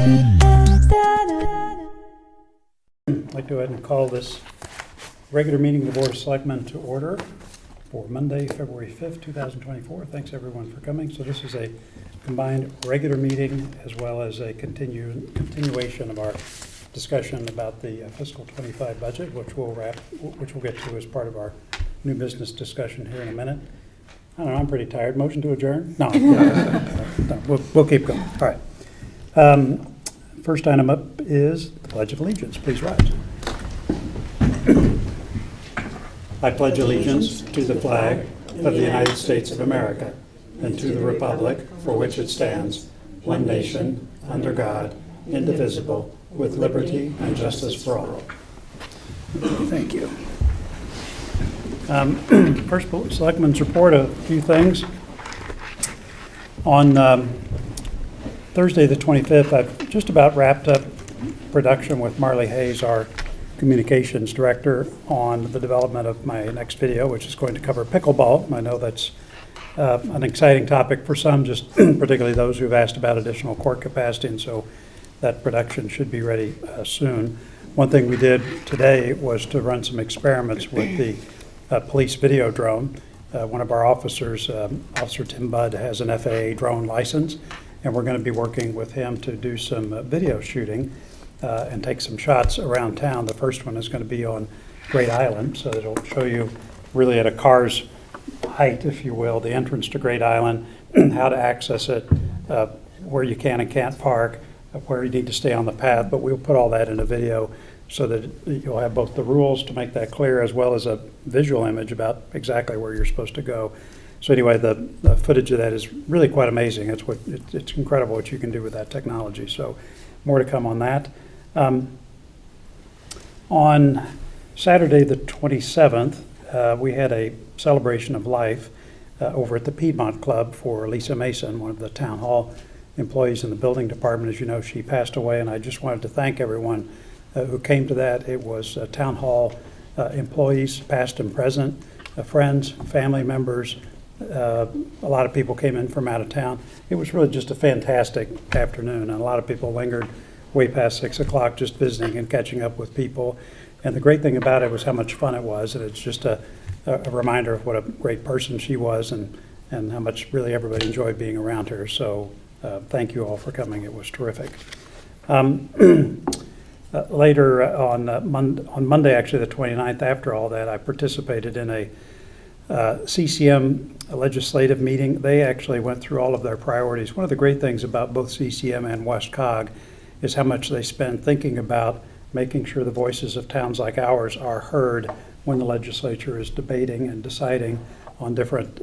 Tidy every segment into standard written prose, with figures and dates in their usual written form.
I'd like to go ahead and call this regular meeting of the Board of Selectmen to order for Monday, February 5th, 2024. Thanks everyone for coming. So this is a combined regular meeting as well as a continuation of our discussion about the fiscal 25 budget, which we'll get to as part of our new business discussion here in a minute. I don't know, I'm pretty tired. Motion to adjourn? No, we'll keep going. All right. First item up is the Pledge of Allegiance. Please rise. I pledge allegiance to the flag of the United States of America and to the republic for which it stands, one nation, under God, indivisible, with liberty and justice for all. Thank you. First, Selectmen's report, a few things. On Thursday the 25th, I've just about wrapped up production with Marley Hayes, our communications director, on the development of my next video, which is going to cover pickleball. I know that's an exciting topic for some, just particularly those who've asked about additional court capacity, and so that production should be ready soon. One thing we did today was to run some experiments with the police video drone. One of our officers, Officer Tim Budd, has an FAA drone license, and we're going to be working with him to do some video shooting and take some shots around town. The first one is going to be on Great Island, so it'll show you really at a car's height, if you will, the entrance to Great Island, how to access it, where you can and can't park, where you need to stay on the path, but we'll put all that in a video so that you'll have both the rules to make that clear as well as a visual image about exactly where you're supposed to go. So anyway, the footage of that is really quite amazing. It's incredible what you can do with that technology. So more to come on that. On Saturday the 27th, we had a celebration of life over at the Piedmont Club for Lisa Mason, one of the town hall employees in the building department. As you know, she passed away, and I just wanted to thank everyone who came to that. It was town hall employees, past and present, friends, family members. A lot of people came in from out of town. It was really just a fantastic afternoon, and a lot of people lingered way past 6 o'clock just visiting and catching up with people. And the great thing about it was how much fun it was, and it's just a reminder of what a great person she was and how much really everybody enjoyed being around her. So thank you all for coming. It was terrific. Later on Monday, actually the 29th, after all that, I participated in a CCM legislative meeting. They actually went through all of their priorities. One of the great things about both CCM and WestCog is how much they spend thinking about making sure the voices of towns like ours are heard when the legislature is debating and deciding on different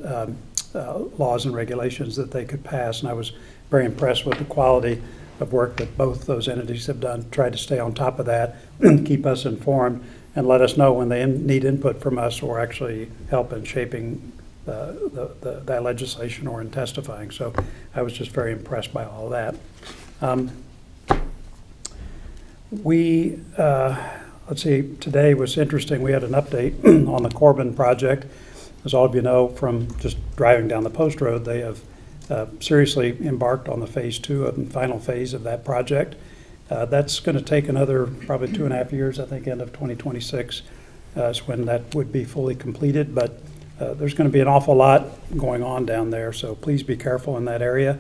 laws and regulations that they could pass. And I was very impressed with the quality of work that both those entities have done, tried to stay on top of that, keep us informed, and let us know when they need input from us or actually help in shaping that legislation or in testifying. So I was just very impressed by all that. Let's see, today was interesting. We had an update on the Corbin project. As all of you know from just driving down the post road, they have seriously embarked on the phase 2 and final phase of that project. That's going to take another probably 2.5 years. I think end of 2026 is when that would be fully completed. But there's going to be an awful lot going on down there, so please be careful in that area.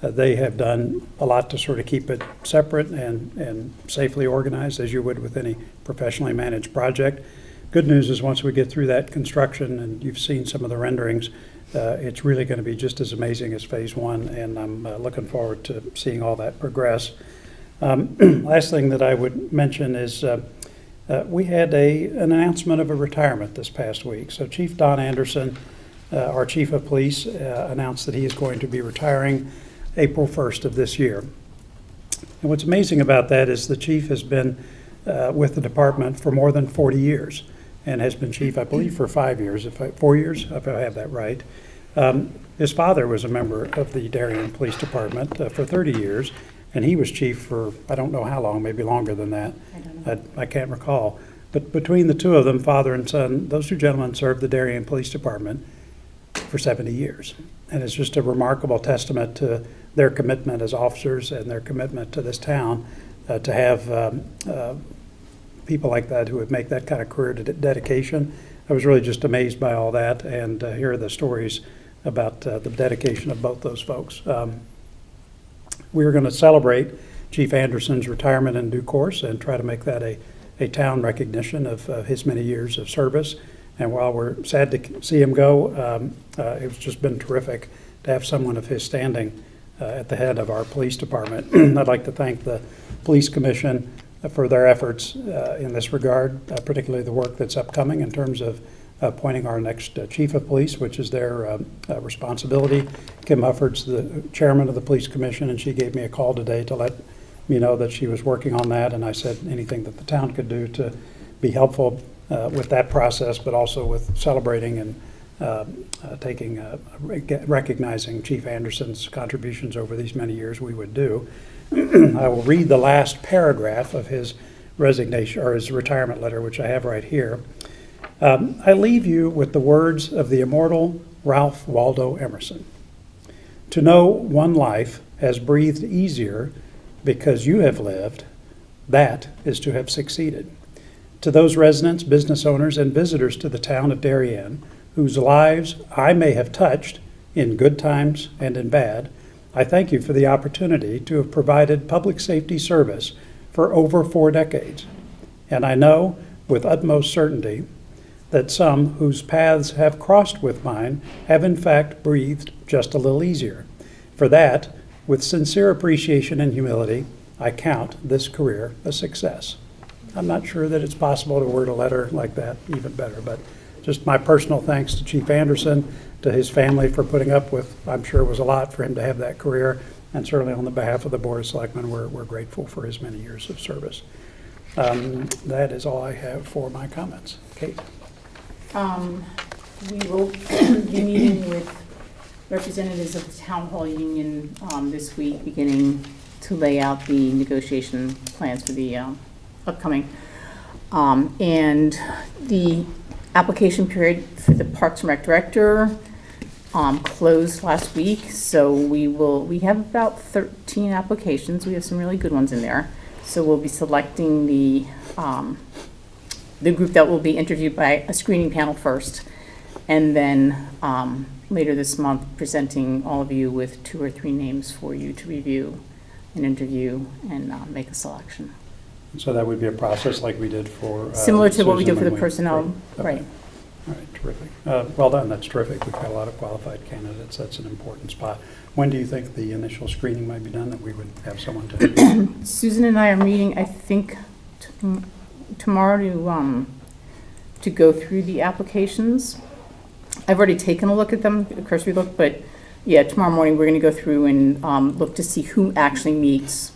They have done a lot to sort of keep it separate and safely organized, as you would with any professionally managed project. Good news is once we get through that construction, and you've seen some of the renderings, it's really going to be just as amazing as phase 1, and I'm looking forward to seeing all that progress. Last thing that I would mention is we had an announcement of a retirement this past week. So Chief Don Anderson, our Chief of Police, announced that he is going to be retiring April 1st of this year. And what's amazing about that is the Chief has been with the department for more than 40 years and has been Chief, I believe, for 4 years, if I have that right. His father was a member of the Darien Police Department for 30 years, and he was Chief for I don't know how long, maybe longer than that. I don't know. I can't recall. But between the two of them, father and son, those two gentlemen served the Darien Police Department for 70 years. And it's just a remarkable testament to their commitment as officers and their commitment to this town, to have people like that who would make that kind of career dedication. I was really just amazed by all that, and hear the stories about the dedication of both those folks. We are going to celebrate Chief Anderson's retirement in due course and try to make that a town recognition of his many years of service. And while we're sad to see him go, it's just been terrific to have someone of his standing at the head of our police department. I'd like to thank the Police Commission for their efforts in this regard, particularly the work that's upcoming in terms of appointing our next chief of police, which is their responsibility. Kim Hufford's the chairman of the Police Commission, and she gave me a call today to let me know that she was working on that, and I said anything that the town could do to be helpful with that process, but also with celebrating and recognizing Chief Anderson's contributions over these many years, we would do. I will read the last paragraph of his resignation or his retirement letter, which I have right here. I leave you with the words of the immortal Ralph Waldo Emerson. To know one life has breathed easier because you have lived, that is to have succeeded. To those residents, business owners, and visitors to the town of Darien, whose lives I may have touched in good times and in bad, I thank you for the opportunity to have provided public safety service for over 4 decades. And I know with utmost certainty that some whose paths have crossed with mine have in fact breathed just a little easier. For that, with sincere appreciation and humility, I count this career a success. I'm not sure that it's possible to word a letter like that even better, but just my personal thanks to Chief Anderson, to his family for putting up with, I'm sure it was a lot for him to have that career, and certainly on the behalf of the Board of Selectmen, we're grateful for his many years of service. That is all I have for my comments. Kate? We will be meeting with representatives of the Town Hall Union this week, beginning to lay out the negotiation plans for the upcoming. And the application period for the Parks and Rec Director closed last week, so we have about 13 applications. We have some really good ones in there. So we'll be selecting the group that will be interviewed by a screening panel first, and then later this month presenting all of you with 2 or 3 names for you to review and interview and make a selection. So that would be a process like we did for similar to what we do Susan for the when personnel, Okay. right? All right, terrific. Well done, that's terrific. We've got a lot of qualified candidates. That's an important spot. When do you think the initial screening might be done, that we would have someone to? Susan and I are meeting, I think, tomorrow to go through the applications. I've already taken a look at them, a cursory look, but yeah, tomorrow morning we're going to go through and look to see who actually meets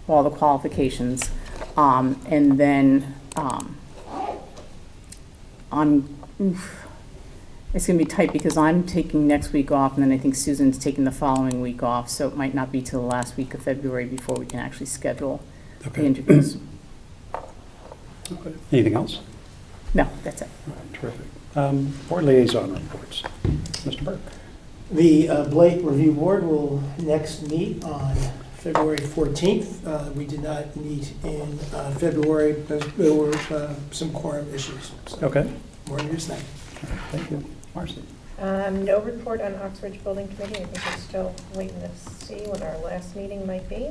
all the qualifications. And then it's going to be tight because I'm taking next week off, and then I think Susan's taking the following week off, so it might not be till the last week of February before we can actually schedule the interviews. Okay. Anything else? No, that's it. All right, terrific. Board liaison reports. Mr. Burke. The Blake Review Board will next meet on February 14th. We did not meet in February because there were some quorum issues. So Okay. more news then. All right, thank you. Marcy. No report on Oxbridge Building Committee. I think we're still waiting to see what our last meeting might be.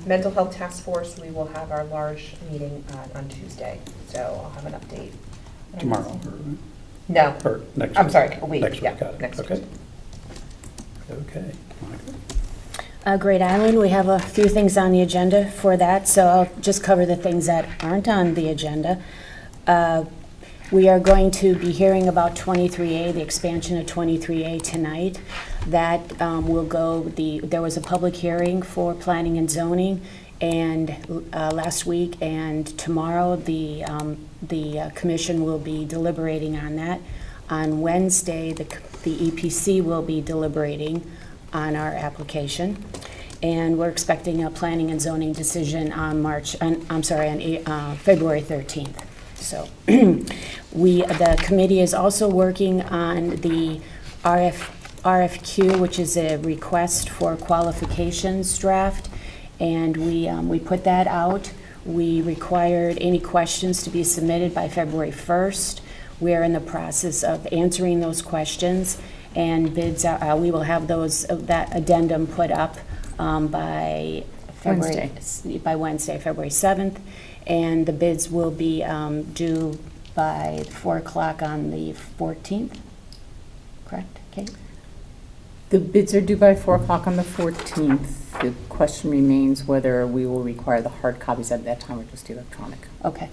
Mental Health Task Force, we will have our large meeting on Tuesday, so I'll have an update. Tomorrow. No, Or next I'm week. sorry, a week. Next week, Yeah, got it. next Okay. week. Okay. Monica. Great Island, we have a few things on the agenda for that, so I'll just cover the things that aren't on the agenda. We are going to be hearing about 23A, the expansion of 23A tonight. That will go, there was a public hearing for planning and zoning and last week, and tomorrow the commission will be deliberating on that. On Wednesday, the EPC will be deliberating on our application, and we're expecting a planning and zoning decision on February 13th. So the committee is also working on the RFQ, which is a request for qualifications draft, and we put that out. We required any questions to be submitted by February 1st. We're in the process of answering those questions, and bids, we will have that addendum put up by Wednesday, February 7th, and the bids will be due by 4 o'clock on the 14th, correct, Kate? The bids are due by 4 o'clock on the 14th. The question remains whether we will require the hard copies at that time or just electronic. Okay.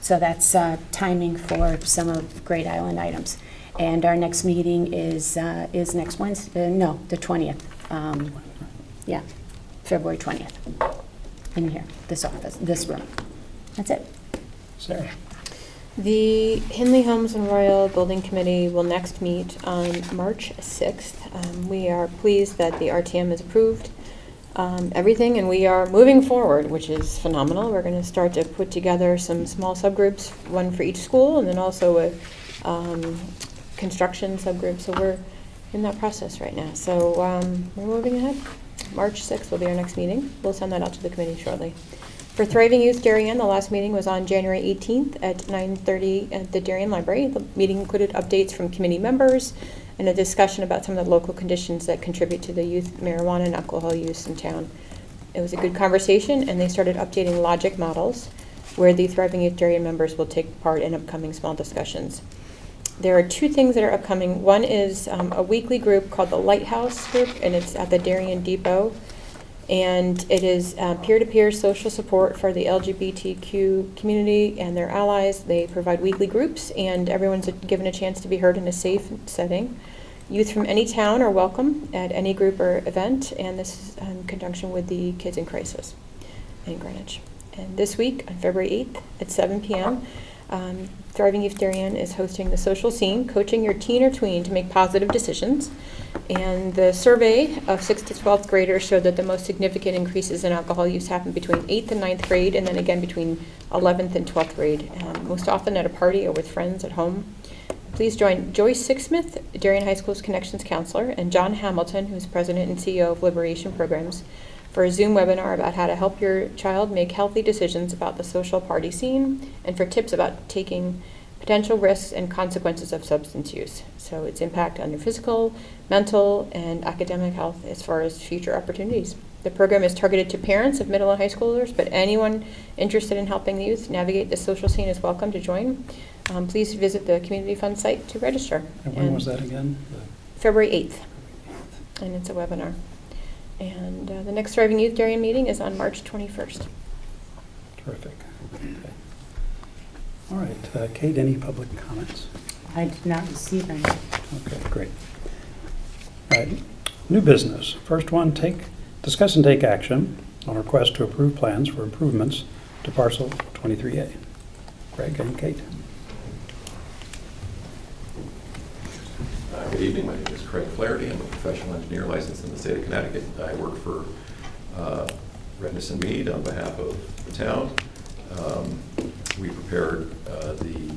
So that's timing for some of Great Island items. And our next meeting is next Wednesday, no, the 20th. Yeah, February 20th, in here, this office, this room. That's it. Sarah? The Hindley Homes and Royal Building Committee will next meet on March 6th. We are pleased that the RTM has approved everything, and we are moving forward, which is phenomenal. We're going to start to put together some small subgroups, one for each school, and then also a construction subgroup. So we're in that process right now. So we're moving ahead. March 6th will be our next meeting. We'll send that out to the committee shortly. For Thriving Youth Darien, the last meeting was on January 18th at 9:30 at the Darien Library. The meeting included updates from committee members and a discussion about some of the local conditions that contribute to the youth marijuana and alcohol use in town. It was a good conversation, and they started updating logic models where the Thriving Youth Darien members will take part in upcoming small discussions. There are two things that are upcoming. One is a weekly group called the Lighthouse Group, and it's at the Darien Depot. And it is peer-to-peer social support for the LGBTQ community and their allies. They provide weekly groups, and everyone's given a chance to be heard in a safe setting. Youth from any town are welcome at any group or event, and this is in conjunction with the Kids in Crisis in Greenwich. And this week, on February 8th at 7 p.m., Thriving Youth Darien is hosting the Social Scene, coaching your teen or tween to make positive decisions. And the survey of 6th to 12th graders showed that the most significant increases in alcohol use happen between 8th and 9th grade, and then again between 11th and 12th grade, most often at a party or with friends at home. Please join Joyce Sixsmith, Darien High School's Connections Counselor, and John Hamilton, who's President and CEO of Liberation Programs, for a Zoom webinar about how to help your child make healthy decisions about the social party scene, and for tips about taking potential risks and consequences of substance use. So its impact on your physical, mental, and academic health as far as future opportunities. The program is targeted to parents of middle and high schoolers, but anyone interested in helping the youth navigate the social scene is welcome to join. Please visit the Community Fund site to register. And when was that again? February 8th, and it's a webinar. And the next Thriving Youth Darien meeting is on March 21st. Terrific. Okay. All right, Kate, any public comments? I did not receive any. Okay, great. All right, new business. First one, discuss and take action on request to approve plans for improvements to parcel 23A. Greg and Kate. Good evening. My name is Craig Flaherty. I'm a professional engineer licensed in the state of Connecticut. I work for Redness and Mead on behalf of the town. We prepared the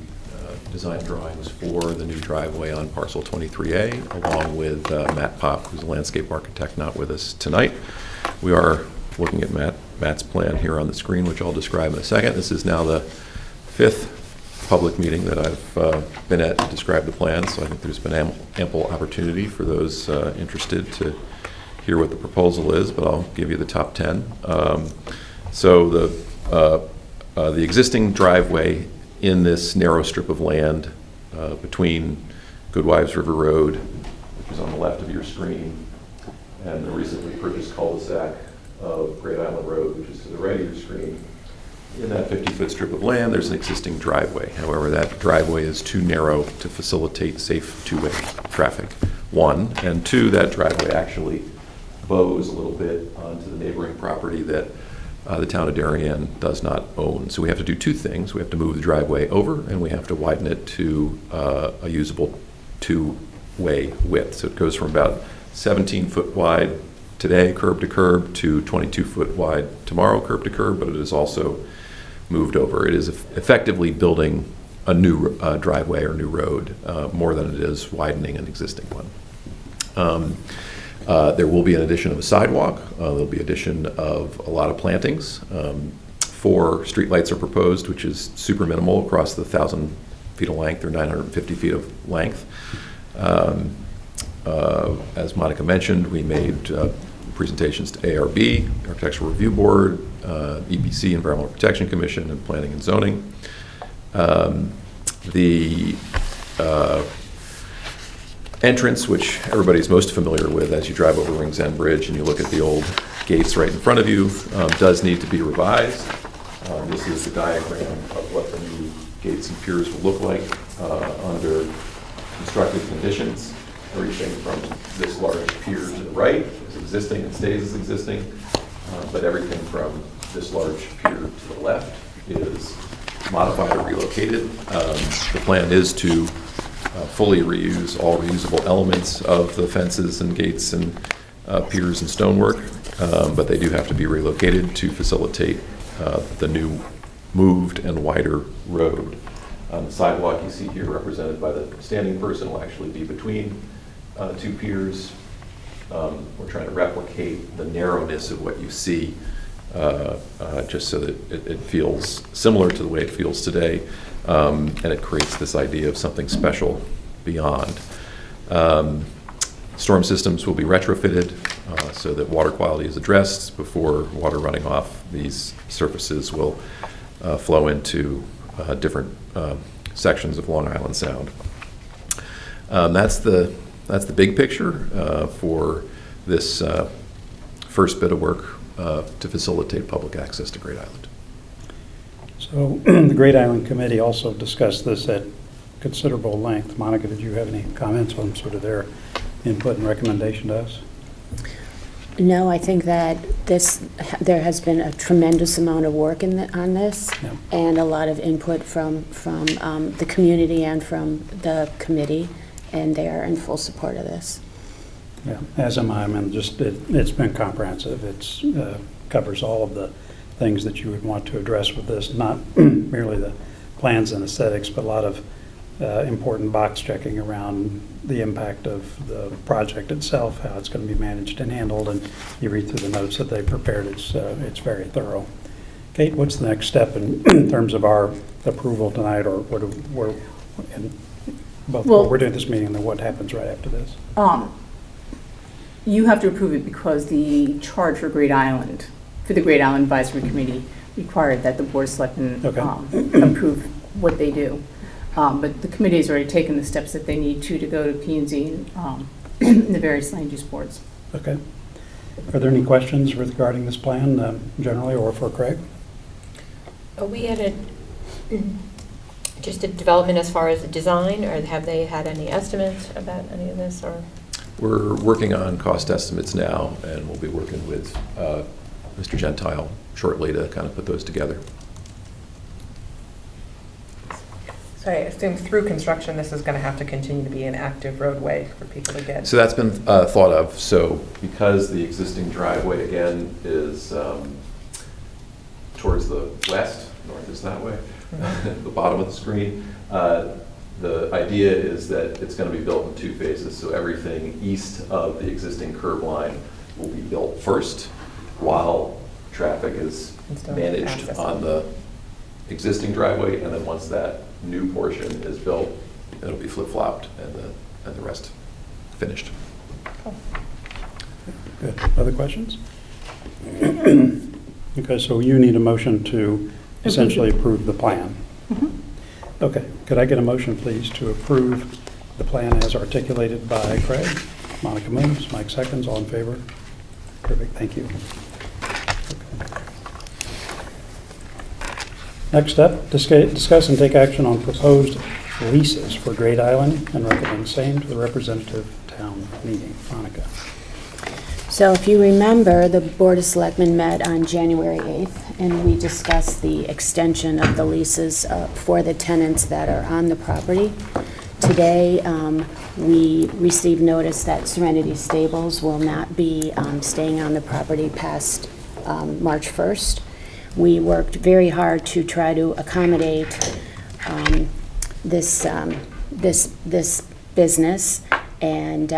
design drawings for the new driveway on parcel 23A, along with Matt Pop, who's a landscape architect, not with us tonight. We are looking at Matt's plan here on the screen, which I'll describe in a second. This is now the 5th public meeting that I've been at to describe the plan, so I think there's been ample opportunity for those interested to hear what the proposal is, but I'll give you the top 10. So the existing driveway in this narrow strip of land between Goodwives River Road, which is on the left of your screen, and the recently purchased cul-de-sac of Great Island Road, which is to the right of your screen. In that 50-foot strip of land, there's an existing driveway. However, that driveway is too narrow to facilitate safe two-way traffic, one. And two, that driveway actually bows a little bit onto the neighboring property that the town of Darien does not own. So we have to do two things. We have to move the driveway over, and we have to widen it to a usable two-way width. So it goes from about 17 foot wide today, curb to curb, to 22 foot wide tomorrow, curb to curb, but it is also moved over. It is effectively building a new driveway or new road, more than it is widening an existing one. There will be an addition of a sidewalk. There'll be addition of a lot of plantings. 4 streetlights are proposed, which is super minimal across the 1,000 feet of length or 950 feet of length. As Monica mentioned, we made presentations to ARB, Architectural Review Board, EPC, Environmental Protection Commission, and Planning and Zoning. The entrance, which everybody's most familiar with as you drive over Rings End Bridge and you look at the old gates right in front of you, does need to be revised. This is the diagram of what the new gates and piers will look like under constructed conditions. Everything from this large pier to the right is existing and stays as existing, but everything from this large pier to the left is modified or relocated. The plan is to fully reuse all reusable elements of the fences and gates and piers and stonework, but they do have to be relocated to facilitate the new moved and wider road. The sidewalk you see here represented by the standing person will actually be between 2 piers. We're trying to replicate the narrowness of what you see, just so that it feels similar to the way it feels today, and it creates this idea of something special beyond. Storm systems will be retrofitted so that water quality is addressed before water running off these surfaces will flow into different sections of Long Island Sound. That's the big picture for this first bit of work to facilitate public access to Great Island. So the Great Island Committee also discussed this at considerable length. Monica, did you have any comments on sort of their input and recommendation to us? No, I think that there has been a tremendous amount of work on this, Yeah. and a lot of input from the community and from the committee, and they are in full support of this. Yeah, as am I. I mean, just it's been comprehensive. It's covers all of the things that you would want to address with this, not merely the plans and aesthetics, but a lot of important box checking around the impact of the project itself, how it's going to be managed and handled, and you read through the notes that they prepared. It's very thorough. Kate, what's the next step in terms of our approval tonight, or what we're in both Well, we're doing this meeting and then what happens right after this? You have to approve it because the charge for Great Island, for the Great Island Advisory Committee, required that the Board of Selectmen Okay. approve what they do. But the committee has already taken the steps that they need to go to P&Z and the various land use boards. Okay. Are there any questions regarding this plan generally, or for Craig? Are we at just a development as far as the design, or have they had any estimates about any of this, or? We're working on cost estimates now, and we'll be working with Mr. Gentile shortly to kind of put those together. So I assume through construction, this is going to have to continue to be an active roadway for people to get. So that's been thought of. So because the existing driveway, again, is towards the west, north is that way, the bottom of the screen, the idea is that it's going to be built in 2 phases. So everything east of the existing curb line will be built first, while traffic is managed access. on the existing driveway, and then once that new portion is built, it'll be flip-flopped and the rest finished. Good. Other questions? Okay, so you need a motion to essentially approve the plan. Mhm. Okay, could I get a motion, please, to approve the plan as articulated by Craig? Monica moves, Mike seconds, all in favor? Perfect, thank you. Okay. Next up, discuss and take action on proposed leases for Great Island and recommend same to the representative town meeting. Monica. So if you remember, the Board of Selectmen met on January 8th, and we discussed the extension of the leases for the tenants that are on the property. Today, we received notice that Serenity Stables will not be staying on the property past March 1st. We worked very hard to try to accommodate this business, and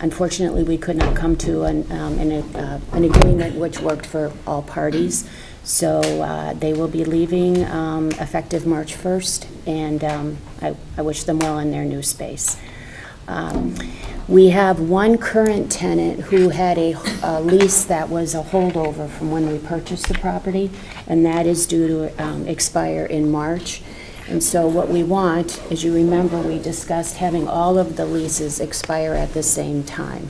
unfortunately, we could not come to an agreement which worked for all parties. So they will be leaving effective March 1st, and I wish them well in their new space. We have one current tenant who had a lease that was a holdover from when we purchased the property, and that is due to expire in March. And so what we want, as you remember, we discussed having all of the leases expire at the same time.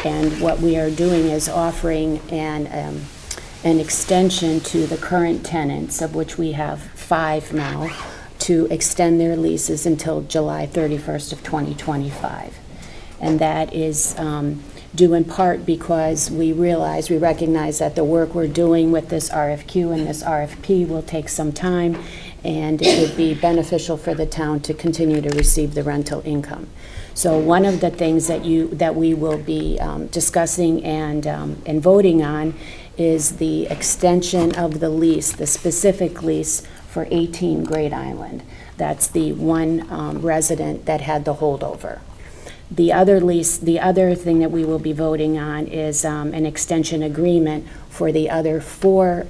And what we are doing is offering an extension to the current tenants, of which we have 5 now, to extend their leases until July 31st of 2025. And that is due in part because we recognize that the work we're doing with this RFQ and this RFP will take some time, and it would be beneficial for the town to continue to receive the rental income. So one of the things that we will be discussing and voting on is the extension of the lease, the specific lease for 18 Great Island. That's the one resident that had the holdover. The other thing that we will be voting on is an extension agreement for the other 4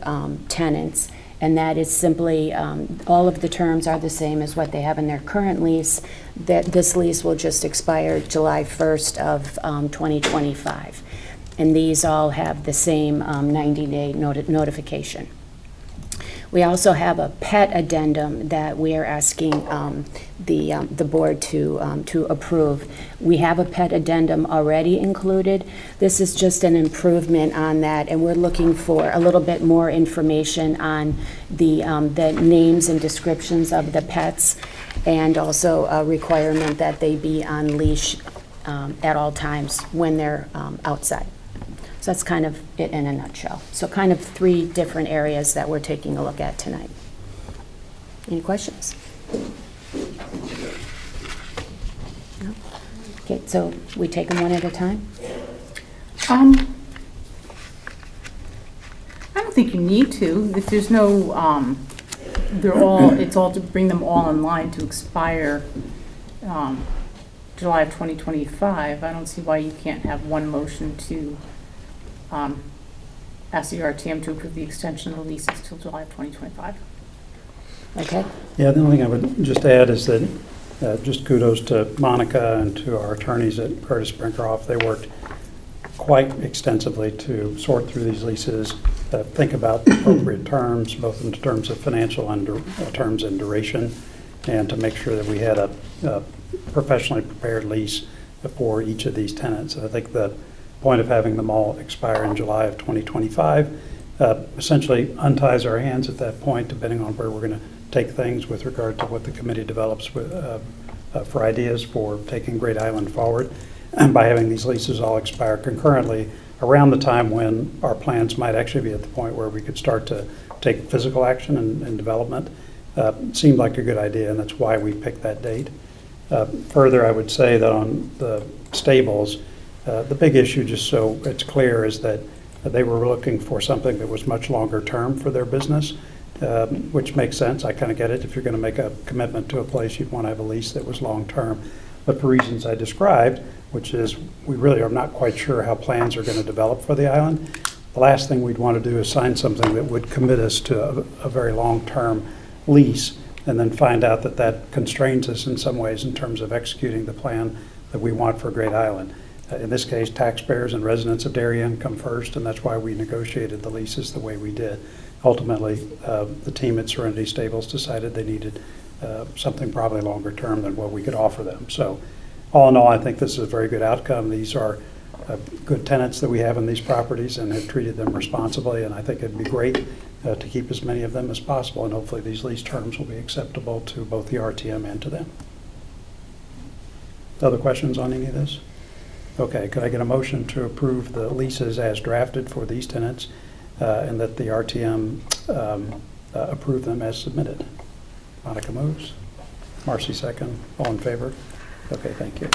tenants, and that is simply, all of the terms are the same as what they have in their current lease. This lease will just expire July 1st of 2025. And these all have the same 90-day notification. We also have a pet addendum that we are asking the board to approve. We have a pet addendum already included. This is just an improvement on that, and we're looking for a little bit more information on the names and descriptions of the pets, and also a requirement that they be on leash at all times when they're outside. So that's kind of it in a nutshell. So kind of 3 different areas that we're taking a look at tonight. Any questions? No? Okay, so we take them one at a time? I don't think you need to. If there's no, it's all to bring them all in line to expire July of 2025. I don't see why you can't have one motion to ask the RTM to approve the extension of the leases till July of 2025. Okay. Yeah, the only thing I would just add is that just kudos to Monica and to our attorneys at Curtis Brinkerhoff. They worked quite extensively to sort through these leases, think about the appropriate terms, both in terms of financial and terms and duration, and to make sure that we had a professionally prepared lease for each of these tenants. And I think the point of having them all expire in July of 2025 essentially unties our hands at that point, depending on where we're going to take things with regard to what the committee develops with, for ideas for taking Great Island forward. And by having these leases all expire concurrently around the time when our plans might actually be at the point where we could start to take physical action and development, seemed like a good idea, and that's why we picked that date. Further, I would say that on the stables, the big issue, just so it's clear, is that they were looking for something that was much longer term for their business, which makes sense. I kind of get it. If you're going to make a commitment to a place, you'd want to have a lease that was long term. But for reasons I described, which is we really are not quite sure how plans are going to develop for the island, the last thing we'd want to do is sign something that would commit us to a very long-term lease and then find out that that constrains us in some ways in terms of executing the plan that we want for Great Island. In this case, taxpayers and residents of Darien come first, and that's why we negotiated the leases the way we did. Ultimately, the team at Serenity Stables decided they needed something probably longer term than what we could offer them. So all in all, I think this is a very good outcome. These are good tenants that we have in these properties and have treated them responsibly, and I think it'd be great to keep as many of them as possible, and hopefully these lease terms will be acceptable to both the RTM and to them. Other questions on any of this? Okay, could I get a motion to approve the leases as drafted for these tenants and that the RTM approve them as submitted? Monica moves. Marcy second. All in favor? Okay, thank you.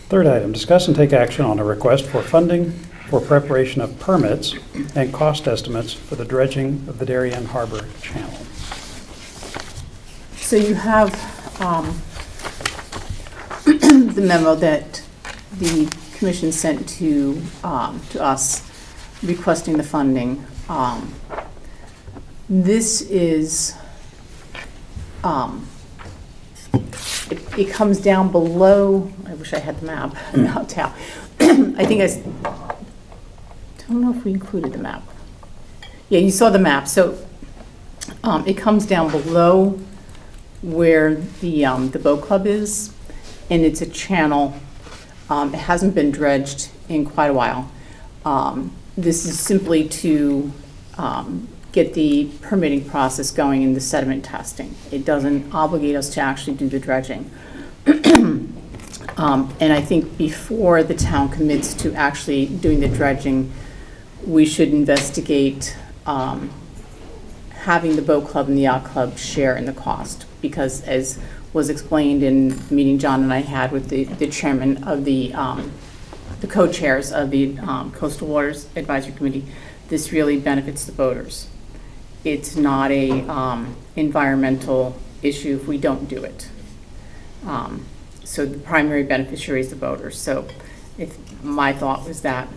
Third item, discuss and take action on a request for funding for preparation of permits and cost estimates for the dredging of the Darien Harbor Channel. So you have the memo that the commission sent to us requesting the funding. This is, it comes down below, I wish I had the map, now tell. I think don't know if we included the map. Yeah, you saw the map. So it comes down below where the boat club is, and it's a channel. It hasn't been dredged in quite a while. This is simply to get the permitting process going in the sediment testing. It doesn't obligate us to actually do the dredging. And I think before the town commits to actually doing the dredging, we should investigate having the boat club and the yacht club share in the cost. Because as was explained in the meeting John and I had with the chairman of the co-chairs of the Coastal Waters Advisory Committee, this really benefits the boaters. It's not a environmental issue if we don't do it. So the primary beneficiary is the boaters. So if my thought was that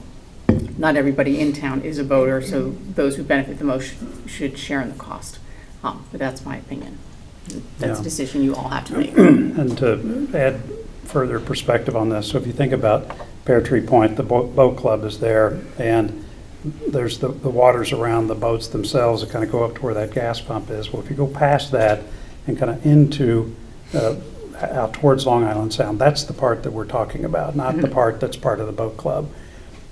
not everybody in town is a boater, so those who benefit the most should share in the cost. But that's my opinion. That's a decision you all have to make. And to add further perspective on this, so if you think about Pear Tree Point, the boat club is there, and there's the waters around the boats themselves that kind of go up to where that gas pump is. Well, if you go past that and kind of into, out towards Long Island Sound, that's the part that we're talking about, not the part that's part of the boat club.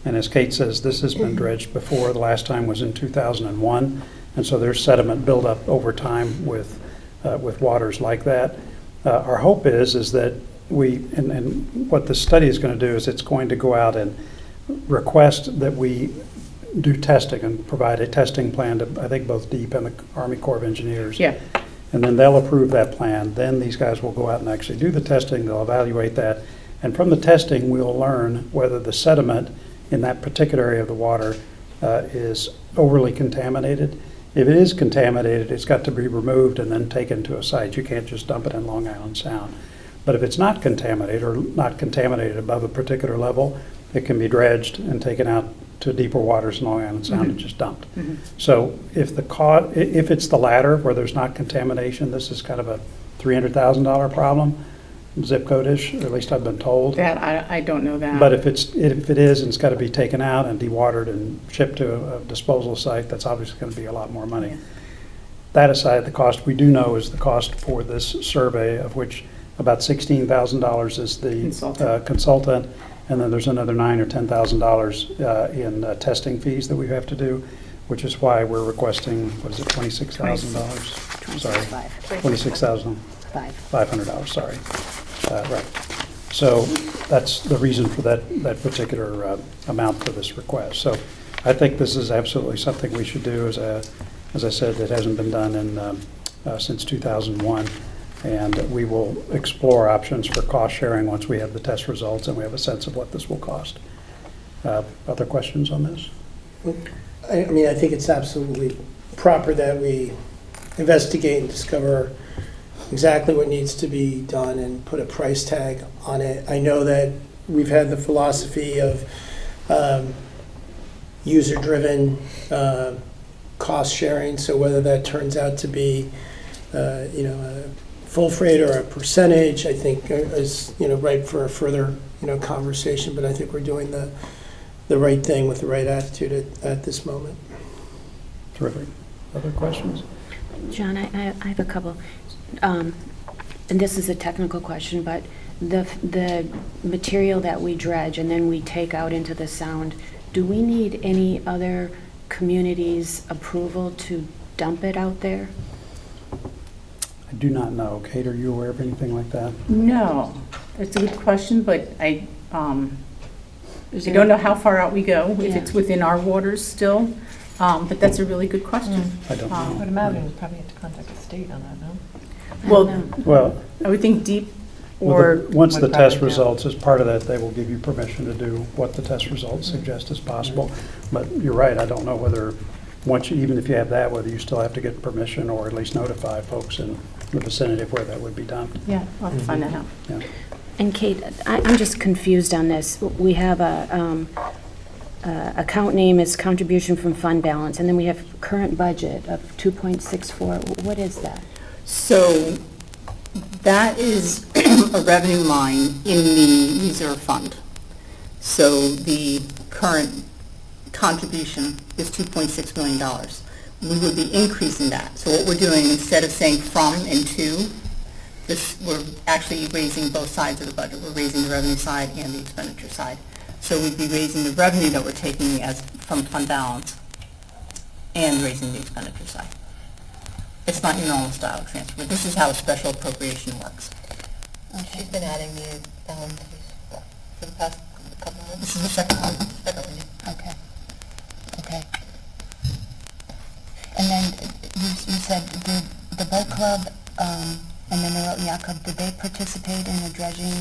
And as Kate says, this has been dredged before. The last time was in 2001, and so there's sediment buildup over time with waters like that. Our hope is that and what the study is going to do is it's going to go out and request that we do testing and provide a testing plan to, I think, both DEEP and the Army Corps of Engineers. Yeah. And then they'll approve that plan. Then these guys will go out and actually do the testing. They'll evaluate that. And from the testing, we'll learn whether the sediment in that particular area of the water is overly contaminated. If it is contaminated, it's got to be removed and then taken to a site. You can't just dump it in Long Island Sound. But if it's not contaminated or not contaminated above a particular level, it can be dredged and taken out to deeper waters in Long Island Sound and just dumped. So if it's the latter, where there's not contamination, this is kind of a $300,000 problem, zip code-ish, or at least I've been told. That, I don't know that. But if it is and it's got to be taken out and dewatered and shipped to a disposal site, that's obviously going to be a lot more money. Yeah. That aside, the cost we do know is the cost for this survey, of which about $16,000 is the consultant, and then there's another $9,000 or $10,000 in testing fees that we have to do, which is why we're requesting, what is it, $26,000? Sorry, $26,500, sorry. Right. So that's the reason for that particular amount for this request. So I think this is absolutely something we should do. As I said, it hasn't been done since 2001. And we will explore options for cost sharing once we have the test results and we have a sense of what this will cost. Other questions on this? I mean, I think it's absolutely proper that we investigate and discover exactly what needs to be done and put a price tag on it. I know that we've had the philosophy of user-driven cost sharing, so whether that turns out to be a full freight or a percentage, I think is ripe for a further conversation. But I think we're doing the right thing with the right attitude at this moment. Terrific. Other questions? John, I have a couple. And this is a technical question, but the material that we dredge and then we take out into the sound, do we need any other community's approval to dump it out there? I do not know. Kate, are you aware of anything like that? No, that's a good question, but I don't know how far out we go, if it's within our waters still, but that's a really good question. I don't I know. would imagine we probably have to contact the state on that, no? Well, Well, I would think DEEP or. Once the would test probably know. results, as part of that, they will give you permission to do what the test results suggest is possible. But you're right, I don't know whether, even if you have that, whether you still have to get permission or at least notify folks in the vicinity of where that would be done. Yeah, I'll have to find that out. Yeah. And Kate, I'm just confused on this. We have account name is contribution from fund balance, and then we have current budget of 2.64. What is that? So that is a revenue line in the reserve fund. So the current contribution is $2.6 million. We would be increasing that. So what we're doing, instead of saying from and to, we're actually raising both sides of the budget. We're raising the revenue side and the expenditure side. So we'd be raising the revenue that we're taking as from fund balance and raising the expenditure side. It's not your normal style transfer, but this is how a special appropriation works. She's been adding the balances for the past couple months. This is the second one. Okay. Okay. And then you said the boat club and the Noel Yacob, did they participate in the dredging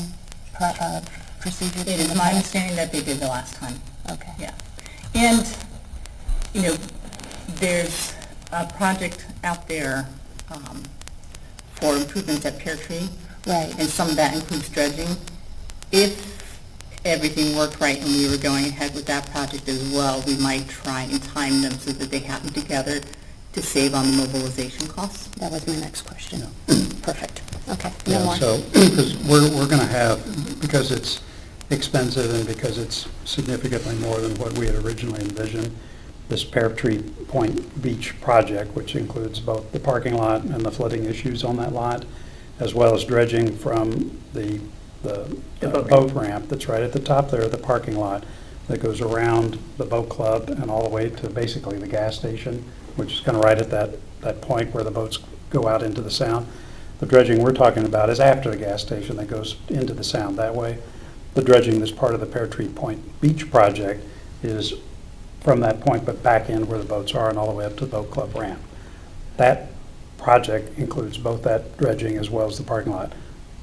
procedure? It is my understanding that they did the last time. Okay. Yeah. And, you know, there's a project out there for improvements at Pear Tree, Right. and some of that includes dredging. If everything worked right and we were going ahead with that project as well, we might try and time them so that they happen together to save on the mobilization costs. That was my next question. Perfect. Okay, no Yeah, more. so, because we're going to have, because it's expensive and because it's significantly more than what we had originally envisioned, this Pear Tree Point Beach project, which includes both the parking lot and the flooding issues on that lot, as well as dredging from the boat ramp that's right at the top there of the parking lot that goes around the boat club and all the way to basically the gas station, which is kind of right at that point where the boats go out into the sound. The dredging we're talking about is after the gas station that goes into the sound that way. The dredging that's part of the Pear Tree Point Beach project is from that point but back in where the boats are and all the way up to the boat club ramp. That project includes both that dredging as well as the parking lot.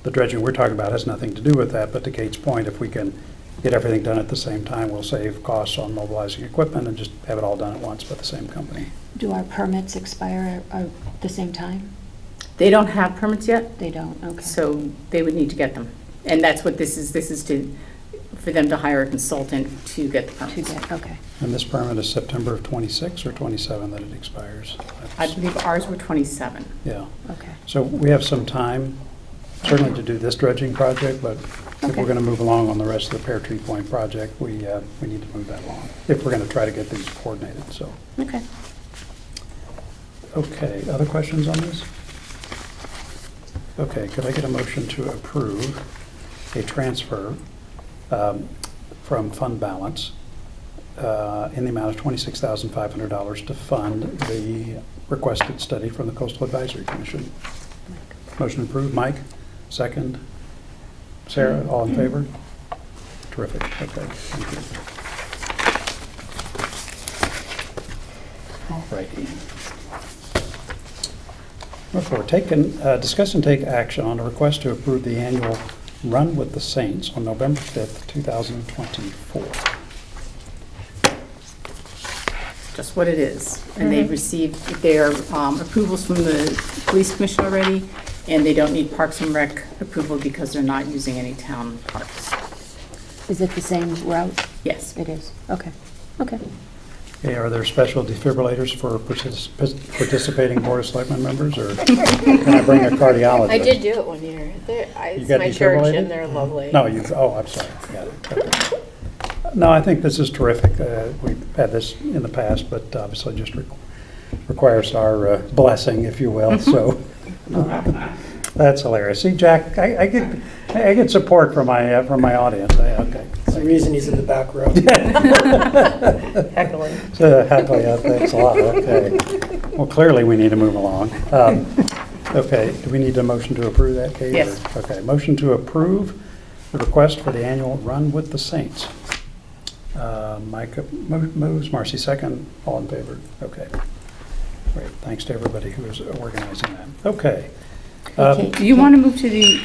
The dredging we're talking about has nothing to do with that, but to Kate's point, if we can get everything done at the same time, we'll save costs on mobilizing equipment and just have it all done at once by the same company. Do our permits expire at the same time? They don't have permits yet, They don't, okay. so they would need to get them. And that's what this is for them to hire a consultant to get the permits. Okay. And this permit is September of 26 or 27 that it expires? I believe ours were 27. Yeah, Okay. so we have some time, certainly to do this dredging project, but if Okay. we're going to move along on the rest of the Pear Tree Point project, we need to move that along, if we're going to try to get these coordinated, so. Okay. Okay, other questions on this? Okay, could I get a motion to approve a transfer from fund balance in the amount of $26,500 to fund the requested study from the Coastal Advisory Commission? Motion approved. Mike, second. Sarah, all in favor? Terrific, okay, thank you. All righty. Number 4, discuss and take action on a request to approve the annual Run with the Saints on November 5th, 2024. Just what it is. And they've received their approvals from the police commission already, and they don't need Parks and Rec approval because they're not using any town parks. Is it the same route? Yes. It is. Okay. Okay. Okay, are there special defibrillators for participating Board of Selectmen members, or can I bring a cardiologist? I did do it one year. You It's got my church defibrillated? and they're lovely. No, I'm sorry. Got it. Okay. No, I think this is terrific. We've had this in the past, but obviously just requires our blessing, if you will, so. That's hilarious. See, Jack, I get support from my audience. Okay. That's the reason he's in the back row. Heckling. Happily, thanks a lot. Okay. Well, clearly we need to move along. Okay, do we need a motion to approve that, Kate? Yes. Okay, motion to approve the request for the annual Run with the Saints. Mike moves, Marcy second, all in favor? Okay. Great, thanks to everybody who is organizing that. Okay. Okay. Do you want to move to the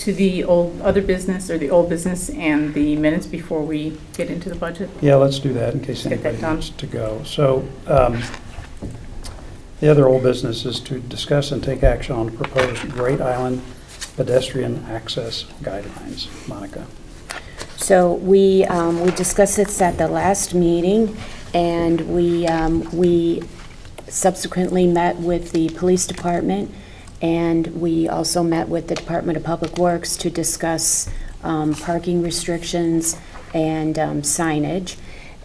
to the other business or the old business and the minutes before we get into the budget? Yeah, let's do that in case Get that anybody done. wants to go. So the other old business is to discuss and take action on proposed Great Island pedestrian access guidelines. Monica. So we discussed this at the last meeting, and we subsequently met with the police department, and we also met with the Department of Public Works to discuss parking restrictions and signage.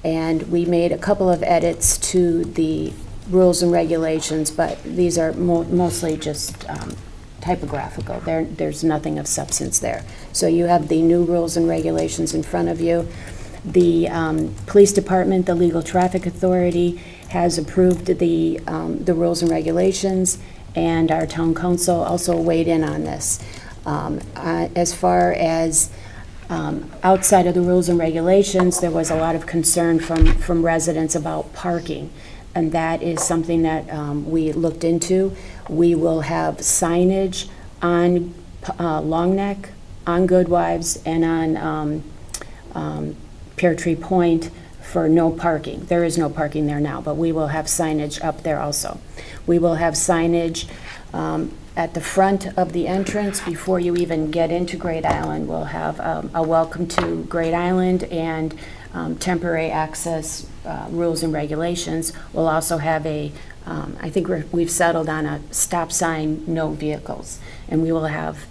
And we made a couple of edits to the rules and regulations, but these are mostly just typographical. There's nothing of substance there. So you have the new rules and regulations in front of you. The police department, the Legal Traffic Authority, has approved the rules and regulations, and our town council also weighed in on this. As far as outside of the rules and regulations, there was a lot of concern from residents about parking, and that is something that we looked into. We will have signage on Long Neck, on Goodwives, and on Pear Tree Point for no parking. There is no parking there now, but we will have signage up there also. We will have signage at the front of the entrance before you even get into Great Island. We'll have a welcome to Great Island and temporary access rules and regulations. We'll also have I think we've settled on a stop sign, no vehicles. And we will have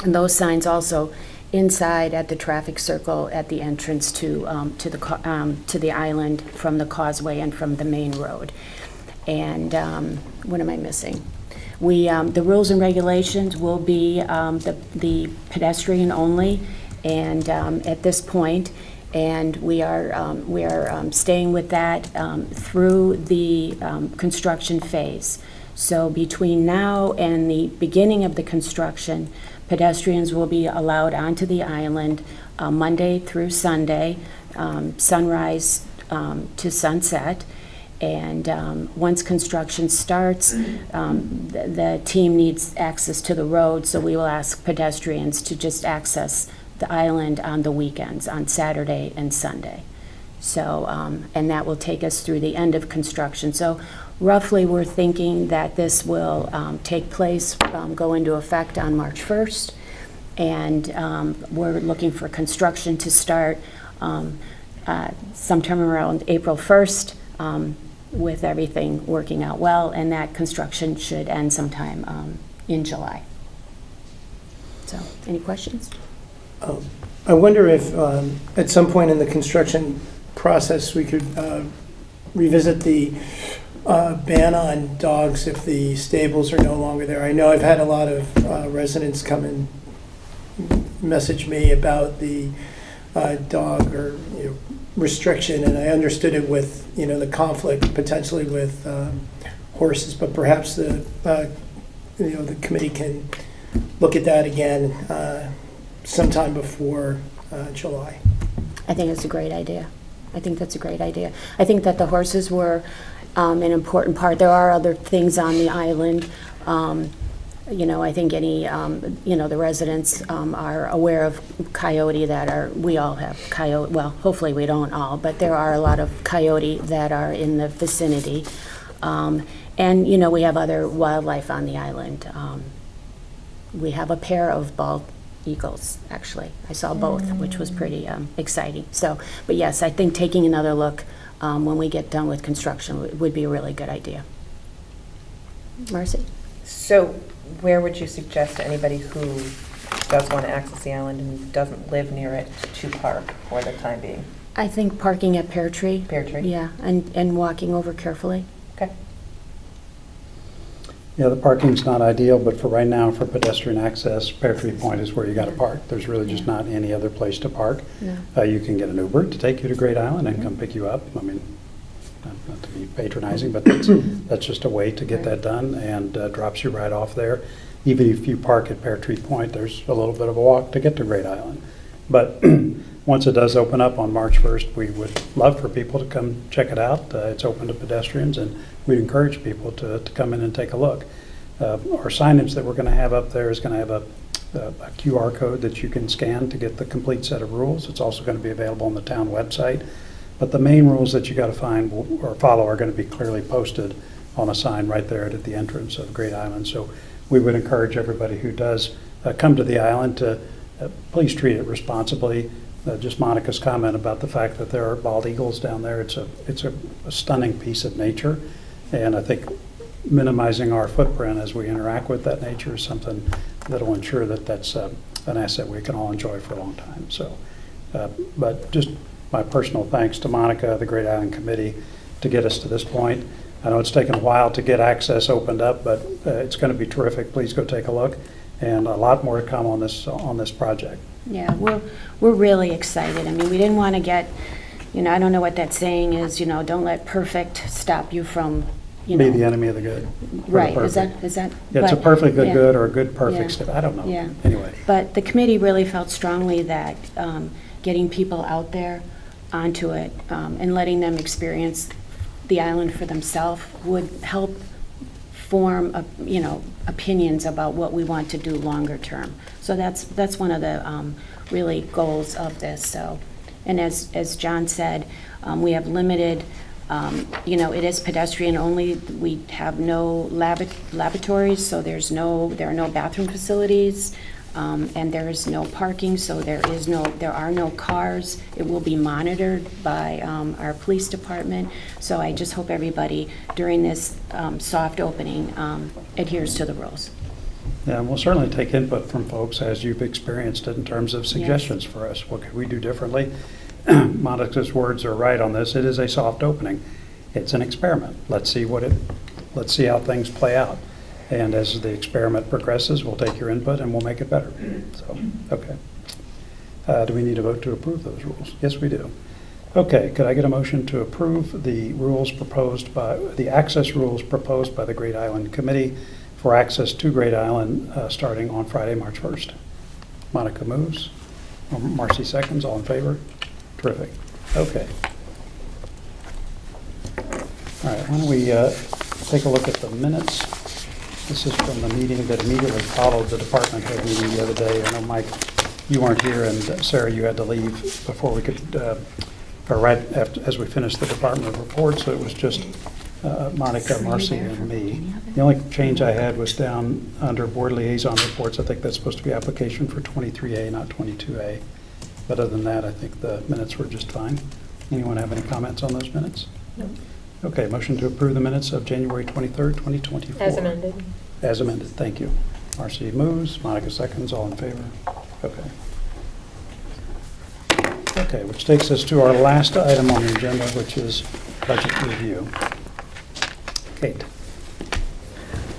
those signs also inside at the traffic circle at the entrance to the island from the causeway and from the main road. And what am I missing? The rules and regulations will be the pedestrian only, and at this point, and we are staying with that through the construction phase. So between now and the beginning of the construction, pedestrians will be allowed onto the island Monday through Sunday, sunrise to sunset. And once construction starts, the team needs access to the road, so we will ask pedestrians to just access the island on the weekends, on Saturday and Sunday. So, and that will take us through the end of construction. So roughly, we're thinking that this will take place, go into effect on March 1st, and we're looking for construction to start sometime around April 1st, with everything working out well, and that construction should end sometime in July. So, any questions? I wonder if at some point in the construction process, we could revisit the ban on dogs if the stables are no longer there. I know I've had a lot of residents come and message me about the dog or restriction, and I understood it with the conflict potentially with horses, but perhaps the committee can look at that again sometime before July. I think it's a great idea. I think that's a great idea. I think that the horses were an important part. There are other things on the island. I think the residents are aware of coyote we all have coyote, well, hopefully we don't all, but there are a lot of coyote that are in the vicinity. And we have other wildlife on the island. We have a pair of bald eagles, actually. I saw both, which was pretty exciting. So, but yes, I think taking another look when we get done with construction would be a really good idea. Marcy? So where would you suggest to anybody who does want to access the island and doesn't live near it to park for the time being? I think parking at Pear Tree. Pear Tree? Yeah, and walking over carefully. Okay. Yeah, the parking's not ideal, but for right now, for pedestrian access, Pear Tree Point is where you got to park. There's really just not any other place to park. No. You can get an Uber to take you to Great Island and come pick you up. I mean, not to be patronizing, but that's just a way to get that done, and drops you right off there. Even if you park at Pear Tree Point, there's a little bit of a walk to get to Great Island. But once it does open up on March 1st, we would love for people to come check it out. It's open to pedestrians, and we'd encourage people to come in and take a look. Our signage that we're going to have up there is going to have a QR code that you can scan to get the complete set of rules. It's also going to be available on the town website. But the main rules that you got to find or follow are going to be clearly posted on a sign right there at the entrance of Great Island. So we would encourage everybody who does come to the island to please treat it responsibly. Just Monica's comment about the fact that there are bald eagles down there. It's a stunning piece of nature, and I think minimizing our footprint as we interact with that nature is something that will ensure that that's an asset we can all enjoy for a long time. So, but just my personal thanks to Monica, the Great Island Committee, to get us to this point. I know it's taken a while to get access opened up, but it's going to be terrific. Please go take a look, and a lot more to come on this project. Yeah, we're really excited. I mean, we didn't want to get, I don't know what that saying is, don't let perfect stop you from, Be the enemy of the good. or the Right, is perfect. that? Yeah, it's a but- perfect yeah. good or a good Yeah. perfect step. I don't know. Yeah. Anyway. But the committee really felt strongly that getting people out there onto it and letting them experience the island for themselves would help form, opinions about what we want to do longer term. So that's one of the really goals of this. So, and as John said, we have limited. It is pedestrian only. We have no laboratories, so there are no bathroom facilities, and there is no parking, so there are no cars. It will be monitored by our police department. So I just hope everybody during this soft opening adheres to the rules. Yeah, and we'll certainly take input from folks as you've experienced it in terms of suggestions for us. What could we do differently? Monica's words are right on this. It is a soft opening. It's an experiment. Let's see how things play out. And as the experiment progresses, we'll take your input and we'll make it better. So, okay. Do we need a vote to approve those rules? Yes, we do. Okay, could I get a motion to approve the access rules proposed by the Great Island Committee for access to Great Island starting on Friday, March 1st? Monica moves. Marcy seconds. All in favor? Terrific. Okay. All right, why don't we take a look at the minutes? This is from the meeting that immediately followed the department head meeting the other day. I know, Mike, you weren't here, and Sarah, you had to leave before we could, or right after, as we finished the department report, so it was just Monica, Marcy, and me. The only change I had was down under board liaison reports. I think that's supposed to be application for 23A, not 22A. But other than that, I think the minutes were just fine. Anyone have any comments on those minutes? No. Okay, motion to approve the minutes of January 23rd, 2024. As amended. As amended, thank you. Marcy moves, Monica seconds, all in favor? Okay. Okay, which takes us to our last item on the agenda, which is budget review. Kate.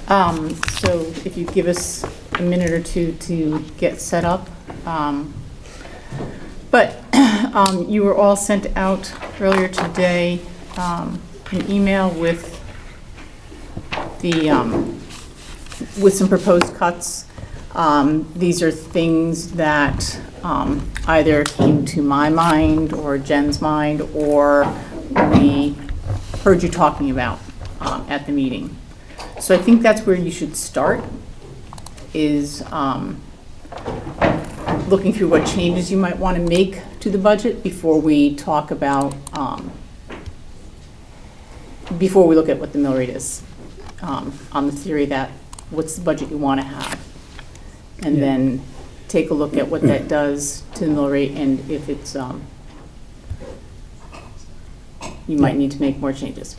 So if you give us a minute or two to get set up. But you were all sent out earlier today an email with with some proposed cuts. These are things that either came to my mind or Jen's mind, or we heard you talking about at the meeting. So I think that's where you should start, is looking through what changes you might want to make to the budget before we talk about, before we look at what the mill rate is, on the theory that what's the budget you want to have. And Yeah. then take a look at what that does to the mill rate, and if it's, you might need to make more changes.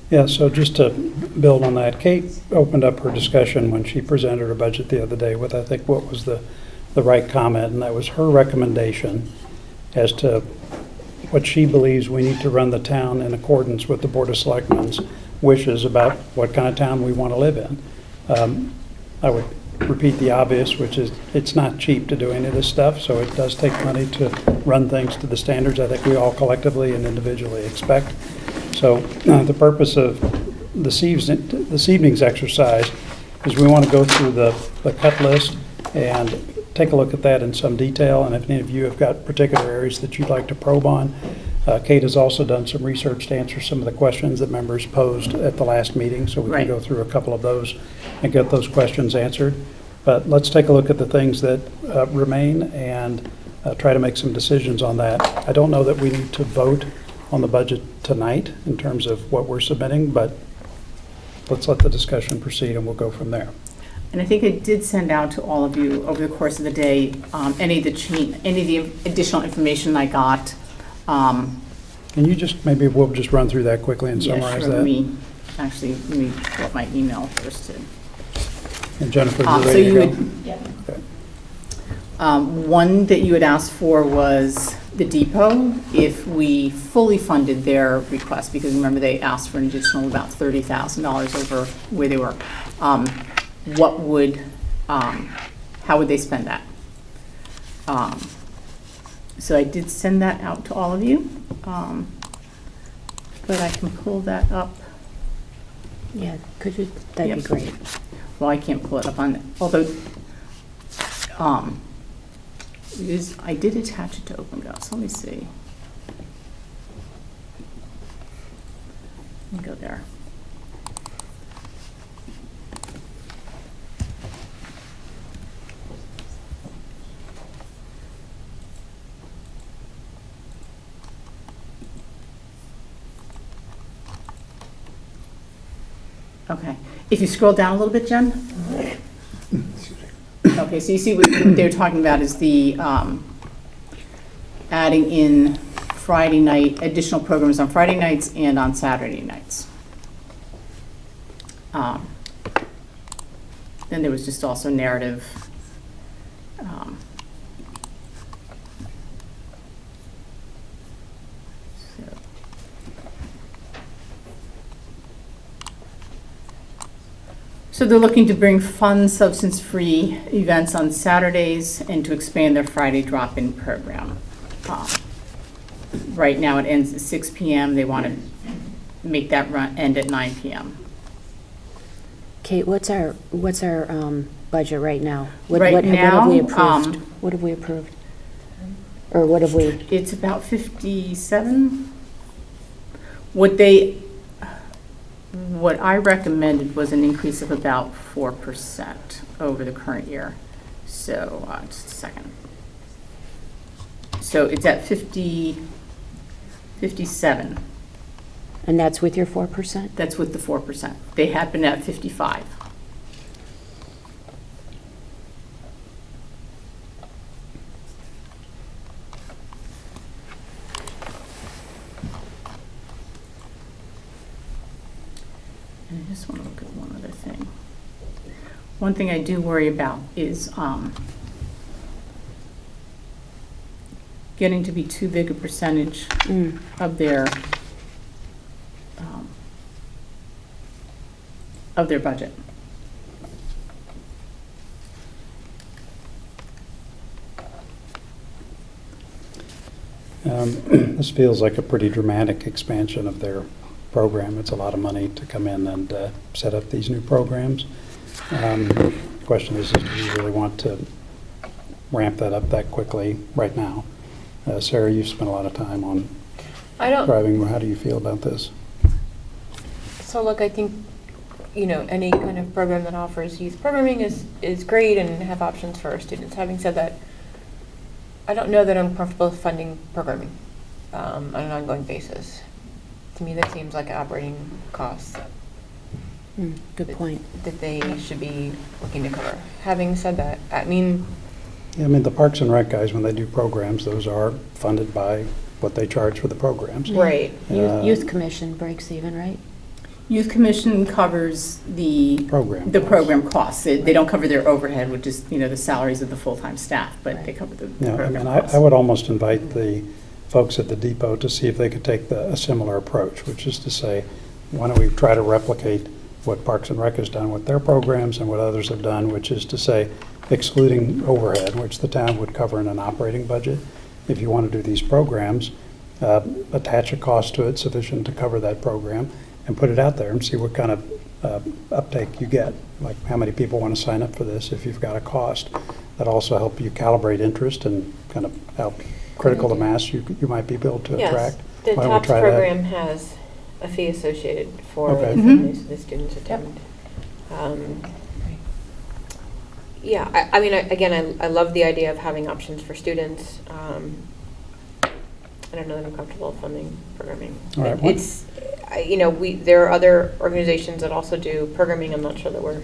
Yeah, so just to build on that, Kate opened up her discussion when she presented her budget the other day with, I think, what was the right comment, and that was her recommendation as to what she believes we need to run the town in accordance with the Board of Selectmen's wishes about what kind of town we want to live in. I would repeat the obvious, which is it's not cheap to do any of this stuff, so it does take money to run things to the standards I think we all collectively and individually expect. So the purpose of this evening's exercise is we want to go through the cut list and take a look at that in some detail, and if any of you have got particular areas that you'd like to probe on. Kate has also done some research to answer some of the questions that members posed at the last meeting, so we can Right. go through a couple of those and get those questions answered. But let's take a look at the things that remain and try to make some decisions on that. I don't know that we need to vote on the budget tonight in terms of what we're submitting, but let's let the discussion proceed and we'll go from there. And I think I did send out to all of you over the course of the day, any of the additional information I got. Can you just, maybe we'll just run through that quickly and Yeah, summarize sure. that? Let me pull up my email first. And Jennifer, So you ready you to would, go? Okay. one that you had asked for was the depot, if we fully funded their request, because remember they asked for an additional about $30,000 over where they were. What would, how would they spend that? So I did send that out to all of you, but I can pull that up. Yeah, could you, that'd be Yep. great. Well, I can't pull it up on, although, I did attach it to OpenGov, let me see. Let me go there. Okay, if you scroll down a little bit, Jen? Okay, so you see what they're talking about is the adding in Friday night, additional programs on Friday nights and on Saturday nights. Then there was just also narrative. So. So they're looking to bring fun, substance-free events on Saturdays and to expand their Friday drop-in program. Right now, it ends at 6 p.m. They want to make that end at 9 p.m. Kate, what's our budget right now? Right What have we now, approved? What have we approved? Or what have we, It's about 57. What I recommended was an increase of about 4% over the current year. So, just a second. So it's at 57. and that's with your 4%? That's with the 4%. They had been at 55. And I just want to look at one other thing. One thing I do worry about is getting to be too big a percentage of their budget. This feels like a pretty dramatic expansion of their program. It's a lot of money to come in and set up these new programs. The question is, do you really want to ramp that up that quickly right now? Sarah, you've spent a lot of time on driving. How do you feel about this? So look, I think, any kind of program that offers youth programming is great and have options for our students. Having said that, I don't know that I'm comfortable funding programming on an ongoing basis. To me, that seems like operating costs Good point. that they should be looking to cover. Having said that, I mean, Yeah, I mean, the Parks and Rec guys, when they do programs, those are funded by what they charge for the programs. right. Youth Commission breaks even, right? Youth Commission covers the Program program costs. They don't cover their overhead, which is, the salaries of the full-time staff, but they cover the Yeah, I program mean, costs. I would almost invite the folks at the depot to see if they could take a similar approach, which is to say, why don't we try to replicate what Parks and Rec has done with their programs and what others have done, which is to say, excluding overhead, which the town would cover in an operating budget. If you want to do these programs, attach a cost to it sufficient to cover that program and put it out there and see what kind of uptake you get. Like how many people want to sign up for this if you've got a cost. That also help you calibrate interest and kind of how critical the mass you might be able to attract. The Why don't we TOPS try that? program has a fee associated for Okay. the families the students attend. Yeah, I mean, again, I love the idea of having options for students. I don't know that I'm comfortable funding programming. All right, what- It's, you know, there are other organizations that also do programming. I'm not sure that we're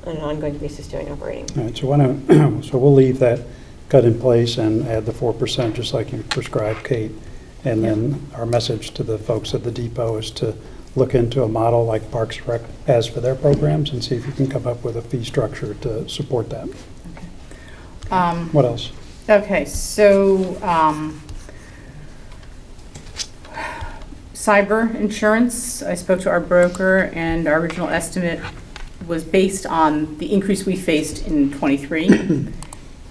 on an ongoing basis doing operating. All right, so why don't, so we'll leave that cut in place and add the 4%, just like you prescribed, Kate. And then our message to the folks at the depot is to look into a model like Parks and Rec has for their programs and see if you can come up with a fee structure to support that. What else? Okay, so, cyber insurance, I spoke to our broker, and our original estimate was based on the increase we faced in '23.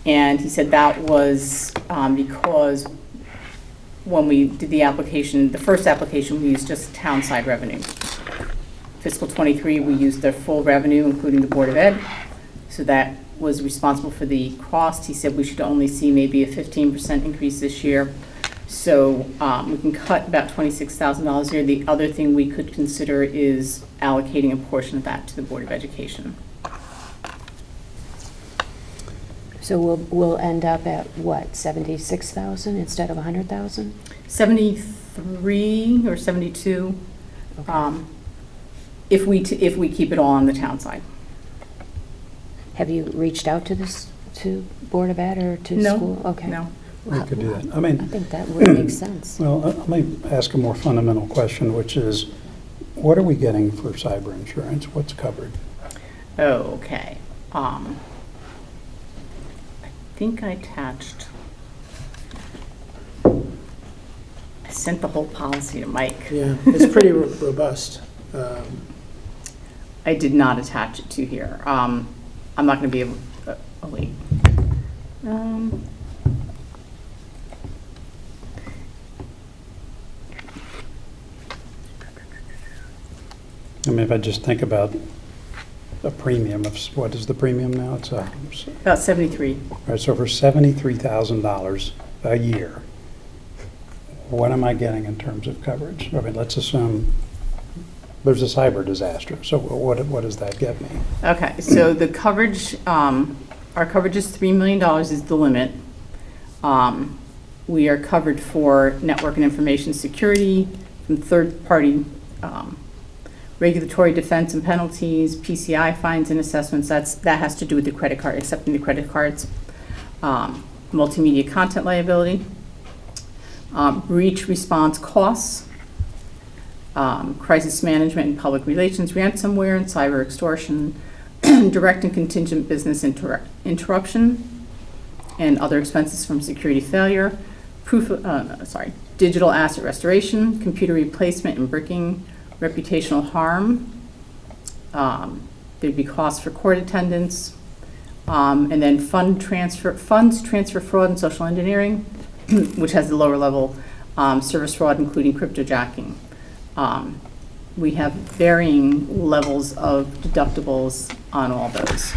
And he said that was because when we did the application, the first application, we used just town side revenue. Fiscal '23, we used their full revenue, including the Board of Ed. So that was responsible for the cost. He said we should only see maybe a 15% increase this year. So we can cut about $26,000 a year. The other thing we could consider is allocating a portion of that to the Board of Education. So we'll end up at what, 76,000 instead of 100,000? 73 or 72, if we keep it all on the town side. Have you reached out to Board of Ed or to No, school? Okay. no. We could do that. I I mean, think that would make sense. well, let me ask a more fundamental question, which is, what are we getting for cyber insurance? What's covered? Oh, okay. I think I attached, I sent the whole policy to Mike. Yeah, it's pretty robust. I did not attach it to here. I'm not going to be able, oh, wait. I mean, if I just think about a premium of, what is the premium now? It's About 73. all right, so for $73,000 a year, what am I getting in terms of coverage? I mean, let's assume there's a cyber disaster. So what does that get me? Okay, so the coverage, our coverage is $3 million is the limit. We are covered for network and information security from third-party regulatory defense and penalties, PCI fines and assessments. That has to do with the credit card, accepting the credit cards. Multimedia content liability, breach response costs, crisis management and public relations, ransomware and cyber extortion, direct and contingent business interruption, and other expenses from security failure, digital asset restoration, computer replacement and bricking, reputational harm. There'd be costs for court attendance, and then funds transfer fraud and social engineering, which has the lower level service fraud, including cryptojacking. We have varying levels of deductibles on all those.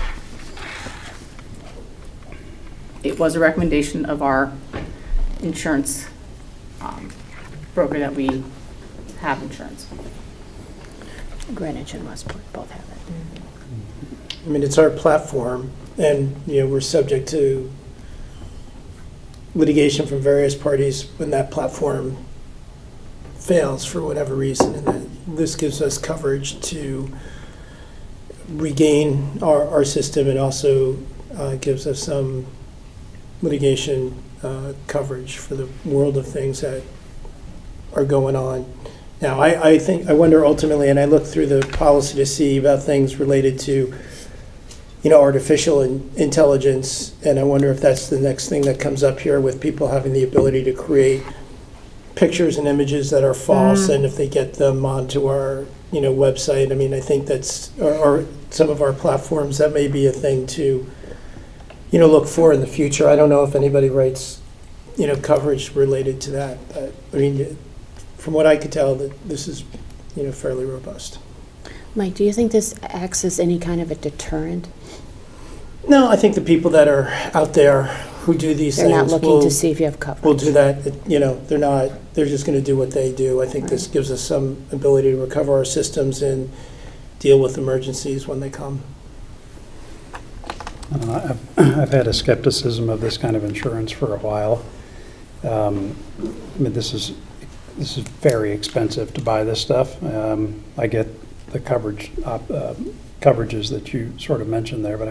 It was a recommendation of our insurance broker that we have insurance. Greenwich and Westport both have it. I mean, it's our platform, and, you know, we're subject to litigation from various parties when that platform fails for whatever reason, and that this gives us coverage to regain our system, and also gives us some litigation coverage for the world of things that are going on. Now, I wonder ultimately, and I looked through the policy to see about things related to, you know, artificial intelligence, and I wonder if that's the next thing that comes up here with people having the ability to create pictures and images that are false, and if they get them onto our, you know, website. I mean, I think that's, or some of our platforms, that may be a thing to, you know, look for in the future. I don't know if anybody writes, you know, coverage related to that. I mean, from what I could tell, that this is, you know, fairly robust. Mike, do you think this acts as any kind of a deterrent? No, I think the people that are out there who do these They're things not looking to see if you have coverage? will do that. You know, they're just going to do what they do. I think this gives us some ability to recover our systems and deal with emergencies when they come. I don't know, I've had a skepticism of this kind of insurance for a while. I mean, this is very expensive to buy this stuff. I get the coverages that you sort of mentioned there, but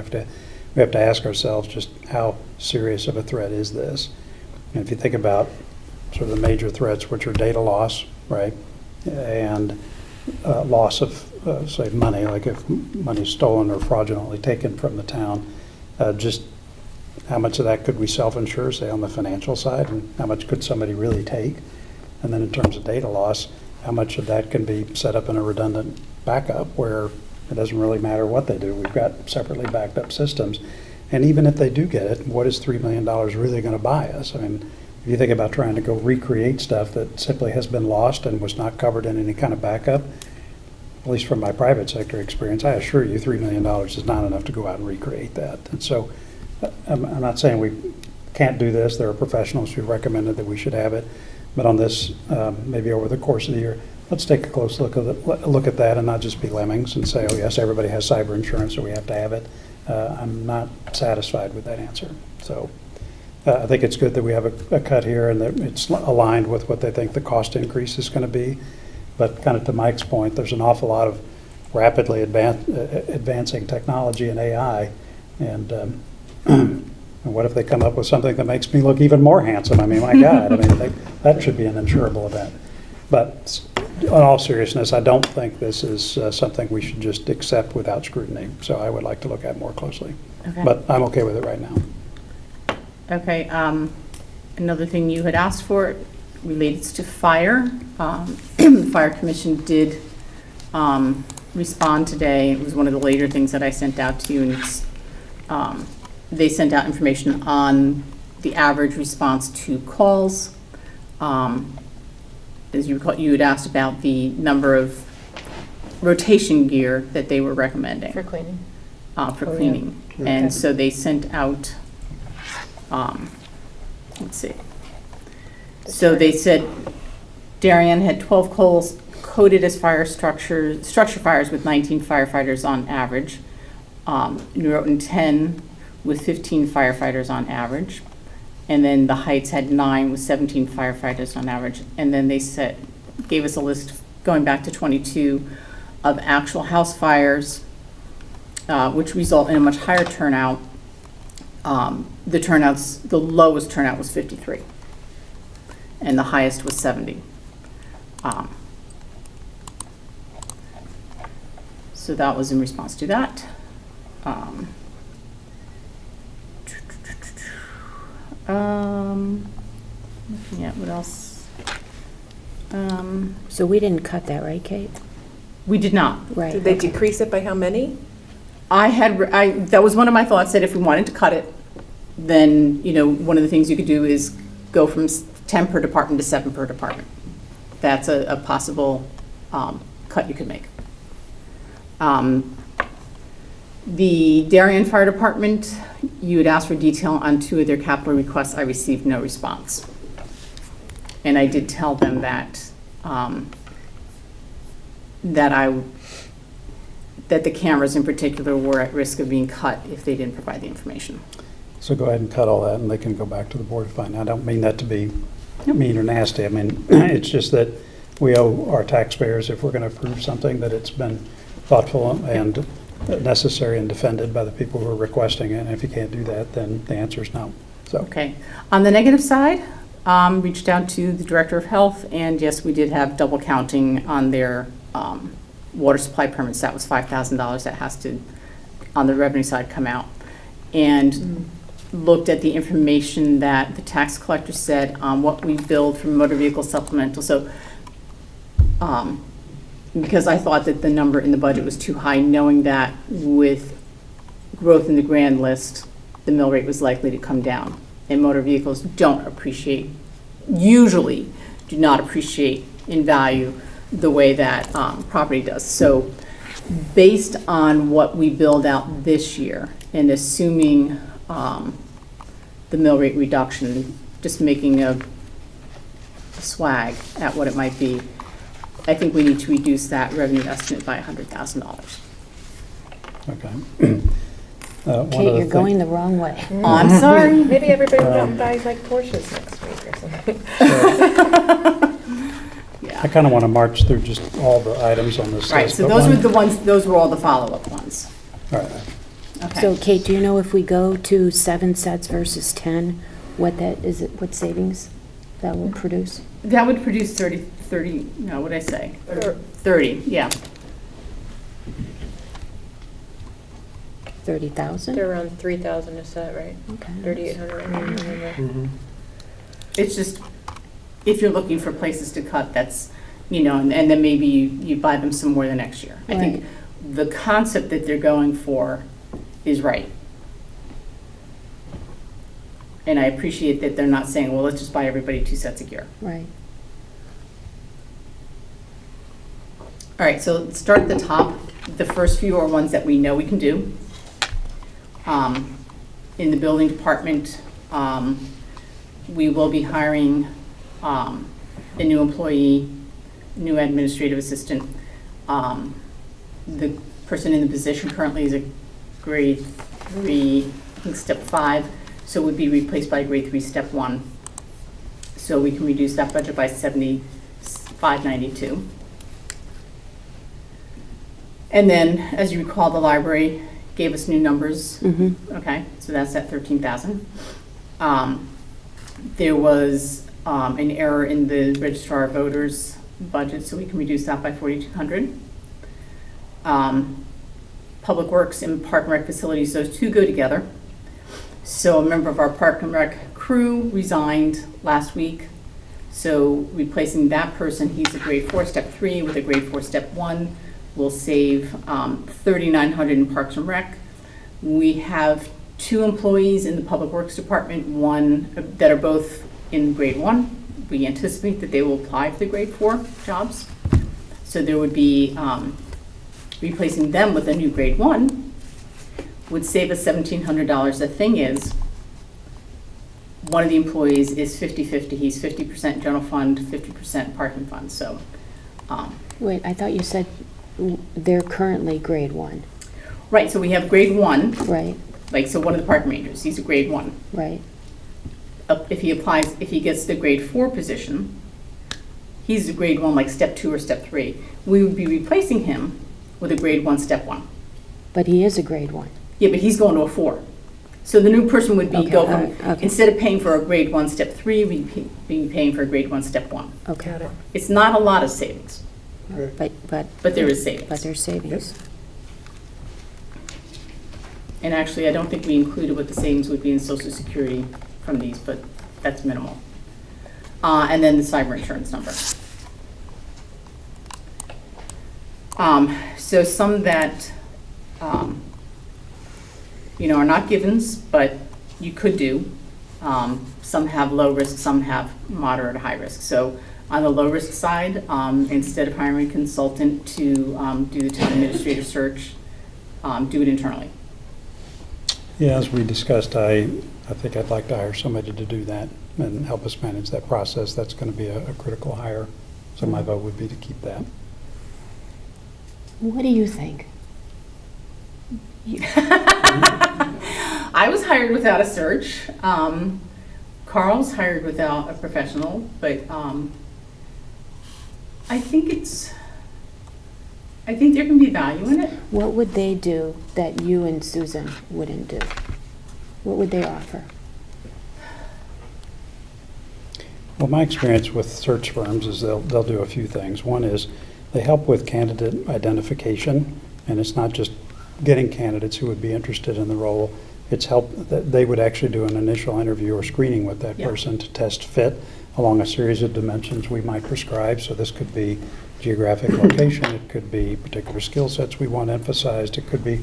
we have to ask ourselves just how serious of a threat is this? And if you think about sort of the major threats, which are data loss, right, and loss of, say, money, like if money's stolen or fraudulently taken from the town, just how much of that could we self-insure, say, on the financial side, and how much could somebody really take? And then in terms of data loss, how much of that can be set up in a redundant backup where it doesn't really matter what they do. We've got separately backed up systems. And even if they do get it, what is $3 million really going to buy us? I mean, if you think about trying to go recreate stuff that simply has been lost and was not covered in any kind of backup, at least from my private sector experience, I assure you $3 million is not enough to go out and recreate that. And so I'm not saying we can't do this. There are professionals who recommended that we should have it. But on this, maybe over the course of the year, let's take a close look at that and not just be lemmings and say, oh, yes, everybody has cyber insurance, so we have to have it. I'm not satisfied with that answer. So I think it's good that we have a cut here and that it's aligned with what they think the cost increase is going to be. But kind of to Mike's point, there's an awful lot of rapidly advancing technology and AI. And what if they come up with something that makes me look even more handsome? I mean, my God, I mean, that should be an insurable event. But in all seriousness, I don't think this is something we should just accept without scrutiny. So I would like to look at more closely. Okay. But I'm okay with it right now. Okay, another thing you had asked for relates to fire. The Fire Commission did respond today. It was one of the later things that I sent out to you, and it's, they sent out information on the average response to calls. As you recall, you had asked about the number of rotation gear that they were recommending. For cleaning. For yeah. cleaning. Okay. And so they sent out, let's see. So they said Darien had 12 calls coded as structure fires with 19 firefighters on average. Norotan 10 with 15 firefighters on average. And then the Heights had 9 with 17 firefighters on average. And then they gave us a list going back to 22 of actual house fires, which result in a much higher turnout. The lowest turnout was 53, and the highest was 70. So that was in response to that. Looking at what else. So we didn't cut that, right, Kate? We did not. Right. Did they okay. decrease it by how many? That was one of my thoughts, that if we wanted to cut it, then, one of the things you could do is go from 10 per department to 7 per department. That's a possible cut you could make. The Darien Fire Department, you had asked for detail on 2 of their capital requests. I received no response. And I did tell them that that the cameras in particular were at risk of being cut if they didn't provide the information. So go ahead and cut all that, and they can go back to the board to find out. I don't mean that to be mean or nasty. I mean, it's just that we owe our taxpayers, if we're going to approve something, that it's been thoughtful and necessary and defended by the people who are requesting it. And if you can't do that, then the answer is no. So. Okay. On the negative side, reached out to the Director of Health, and yes, we did have double counting on their water supply permits. That was $5,000 that has to, on the revenue side, come out. And looked at the information that the tax collector said on what we billed for motor vehicle supplemental. So because I thought that the number in the budget was too high, knowing that with growth in the grand list, the mill rate was likely to come down. And motor vehicles usually do not appreciate in value the way that property does. So based on what we billed out this year and assuming the mill rate reduction, just making a swag at what it might be, I think we need to reduce that revenue estimate by $100,000. Okay. one of Kate, the you're going the wrong way. Oh, I'm sorry. Maybe everybody will go out and buy like Porsches next week or something. I kind of want to march through just all the items on this list. Right, so but those were one- the ones, those were all the follow-up ones. All right. So Okay. Kate, do you know if we go to 7 sets versus 10, what that is, what savings that will produce? That would produce 30, no, what'd I say? 30, yeah. 30,000? They're around 3,000 a set, right? Okay. 3,800 right now. Mhm. It's just, if you're looking for places to cut, that's, and then maybe you buy them some more the next year. I think the concept that they're going for is right. And I appreciate that they're not saying, well, let's just buy everybody 2 sets of gear. Right. All right, so let's start at the top. The first few are ones that we know we can do. In the building department, we will be hiring a new employee, new administrative assistant. The person in the position currently is a grade 3, I think step 5, so would be replaced by a grade 3, step 1. So we can reduce that budget by $75.92. And then, as you recall, the library gave us new numbers. Mm-hmm. Okay, so that's at 13,000. There was an error in the registrar of voters budget, so we can reduce that by 4,200. Public Works and Park and Rec facilities, those two go together. So a member of our Park and Rec crew resigned last week. So replacing that person, he's a grade 4, step 3, with a grade 4, step 1, will save $3,900 in Parks and Rec. We have 2 employees in the Public Works Department, one that are both in grade 1. We anticipate that they will apply for the grade 4 jobs. So there would be replacing them with a new grade 1 would save us $1,700. The thing is, one of the employees is 50-50. He's 50% general fund, 50% parking fund. So, Wait, I thought you said they're currently grade 1. right, so we have grade 1, Right, like, so one of the park rangers, he's a grade 1. right. If he applies, if he gets the grade 4 position, he's a grade 1, like step 2 or step 3. We would be replacing him with a grade 1, step 1. But he is a grade 1. Yeah, but he's going to a 4. So the new person would be Okay, go all from, right, okay. instead of paying for a grade 1, step 3, we'd be paying for a grade 1, step 1. Okay. It's not a lot of savings, But but there is savings. But there's savings. And actually, I don't think we included what the savings would be in Social Security from these, but that's minimal. And then the cyber insurance number. So some that, are not givens, but you could do. Some have low risk, some have moderate high risk. So on the low risk side, instead of hiring a consultant to do the town administrator search, do it internally. Yeah, as we discussed, I think I'd like to hire somebody to do that and help us manage that process. That's going to be a critical hire. So my vote would be to keep that. What do you think? I was hired without a search. Carl's hired without a professional, but I think there can be value in it. What would they do that you and Susan wouldn't do? What would they offer? Well, my experience with search firms is they'll do a few things. One is they help with candidate identification, and it's not just getting candidates who would be interested in the role. It's help that they would actually do an initial interview or screening with that Yeah. person to test fit along a series of dimensions we might prescribe. So this could be geographic location, it could be particular skill sets we want emphasized, it could be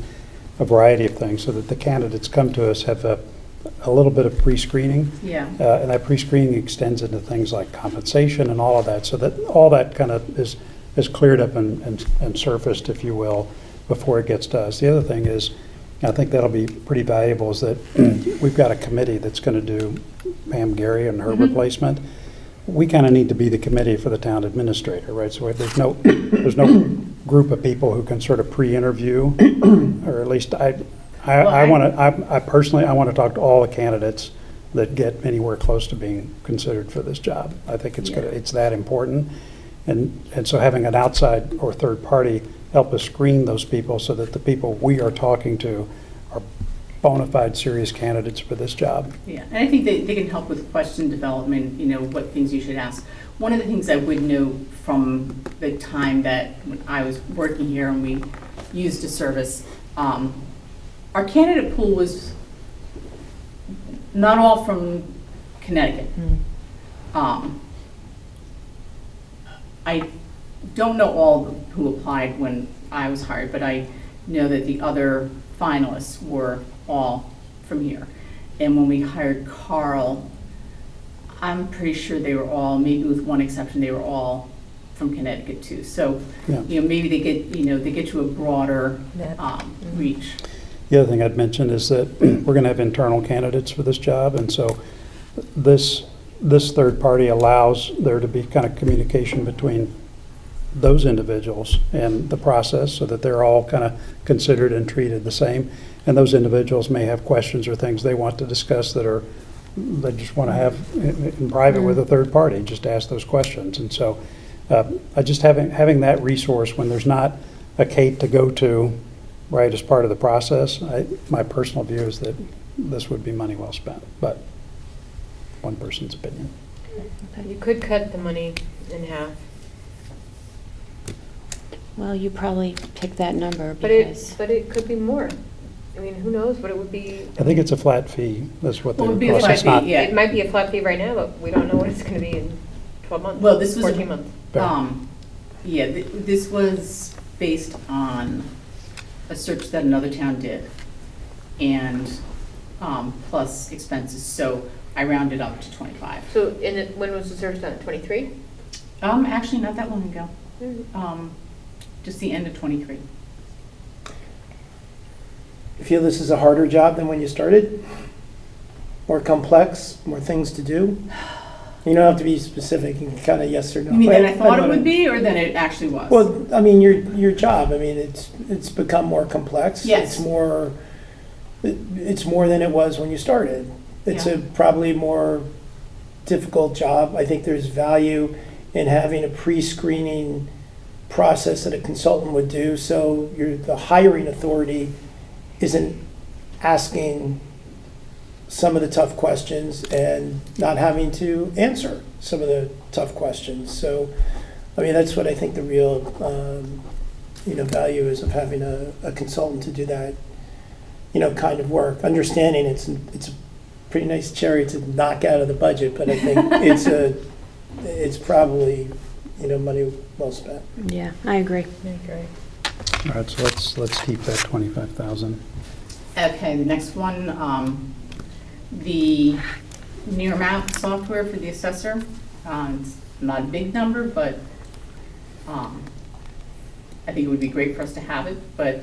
a variety of things, so that the candidates come to us have a little bit of pre-screening. Yeah. And that pre-screening extends into things like compensation and all of that, so that all that kind of is cleared up and surfaced, if you will, before it gets to us. The other thing is, I think that'll be pretty valuable, is that we've got a committee that's going to do Pam Gary and her replacement. We kind of need to be the committee for the town administrator, right? So there's no group of people who can sort of pre-interview, or at least I I want to, I personally, I want to talk to all the candidates that get anywhere close to being considered for this job. I think it's Yeah. it's that important. And so having an outside or third party help us screen those people so that the people we are talking to are bona fide serious candidates for this job. Yeah, and I think they can help with question development, what things you should ask. One of the things I would note from the time that when I was working here and we used a service, our candidate pool was not all from Connecticut. I don't know all who applied when I was hired, but I know that the other finalists were all from here. And when we hired Carl, I'm pretty sure they were all, maybe with one exception, they were all from Connecticut too. So, Yeah. maybe they get you a broader reach. The other thing I'd mention is that we're going to have internal candidates for this job, and so this third party allows there to be kind of communication between those individuals and the process so that they're all kind of considered and treated the same. And those individuals may have questions or things they want to discuss that they just want to have in private with a third party, just ask those questions. And so I just having that resource when there's not a Kate to go to, right, as part of the process, my personal view is that this would be money well spent, but one person's opinion. You could cut the money in half. Well, you probably picked that number But because, it could be more. I mean, who knows what it would be? I think it's a flat fee, that's what they Well, would it'd be a cost. flat It's not- fee, yeah. It might be a flat fee right now, but we don't know what it's gonna be in 12 months. Well, this was 14 months. This was based on a search that another town did, and plus expenses. So I rounded up to 25. So, when was the search done? 23? Actually, not that long ago. Just the end of 23. You feel this is a harder job than when you started? More complex, more things to do? You don't have to be specific, you can kind of yes or no. You mean than I thought it But- would be, or than it actually was? Well, I mean, your job, I mean, it's become more complex. Yes. It's more than it was when you started. It's Yeah. a probably more difficult job. I think there's value in having a pre-screening process that a consultant would do, so the hiring authority isn't asking some of the tough questions and not having to answer some of the tough questions. So, I mean, that's what I think the real, value is of having a consultant to do that, kind of work. Understanding it's a pretty nice cherry to knock out of the budget, but I think it's probably, money well spent. yeah, I agree. All right, so let's keep that 25,000. Okay, the next one, the near map software for the assessor. It's not a big number, but I think it would be great for us to have it, but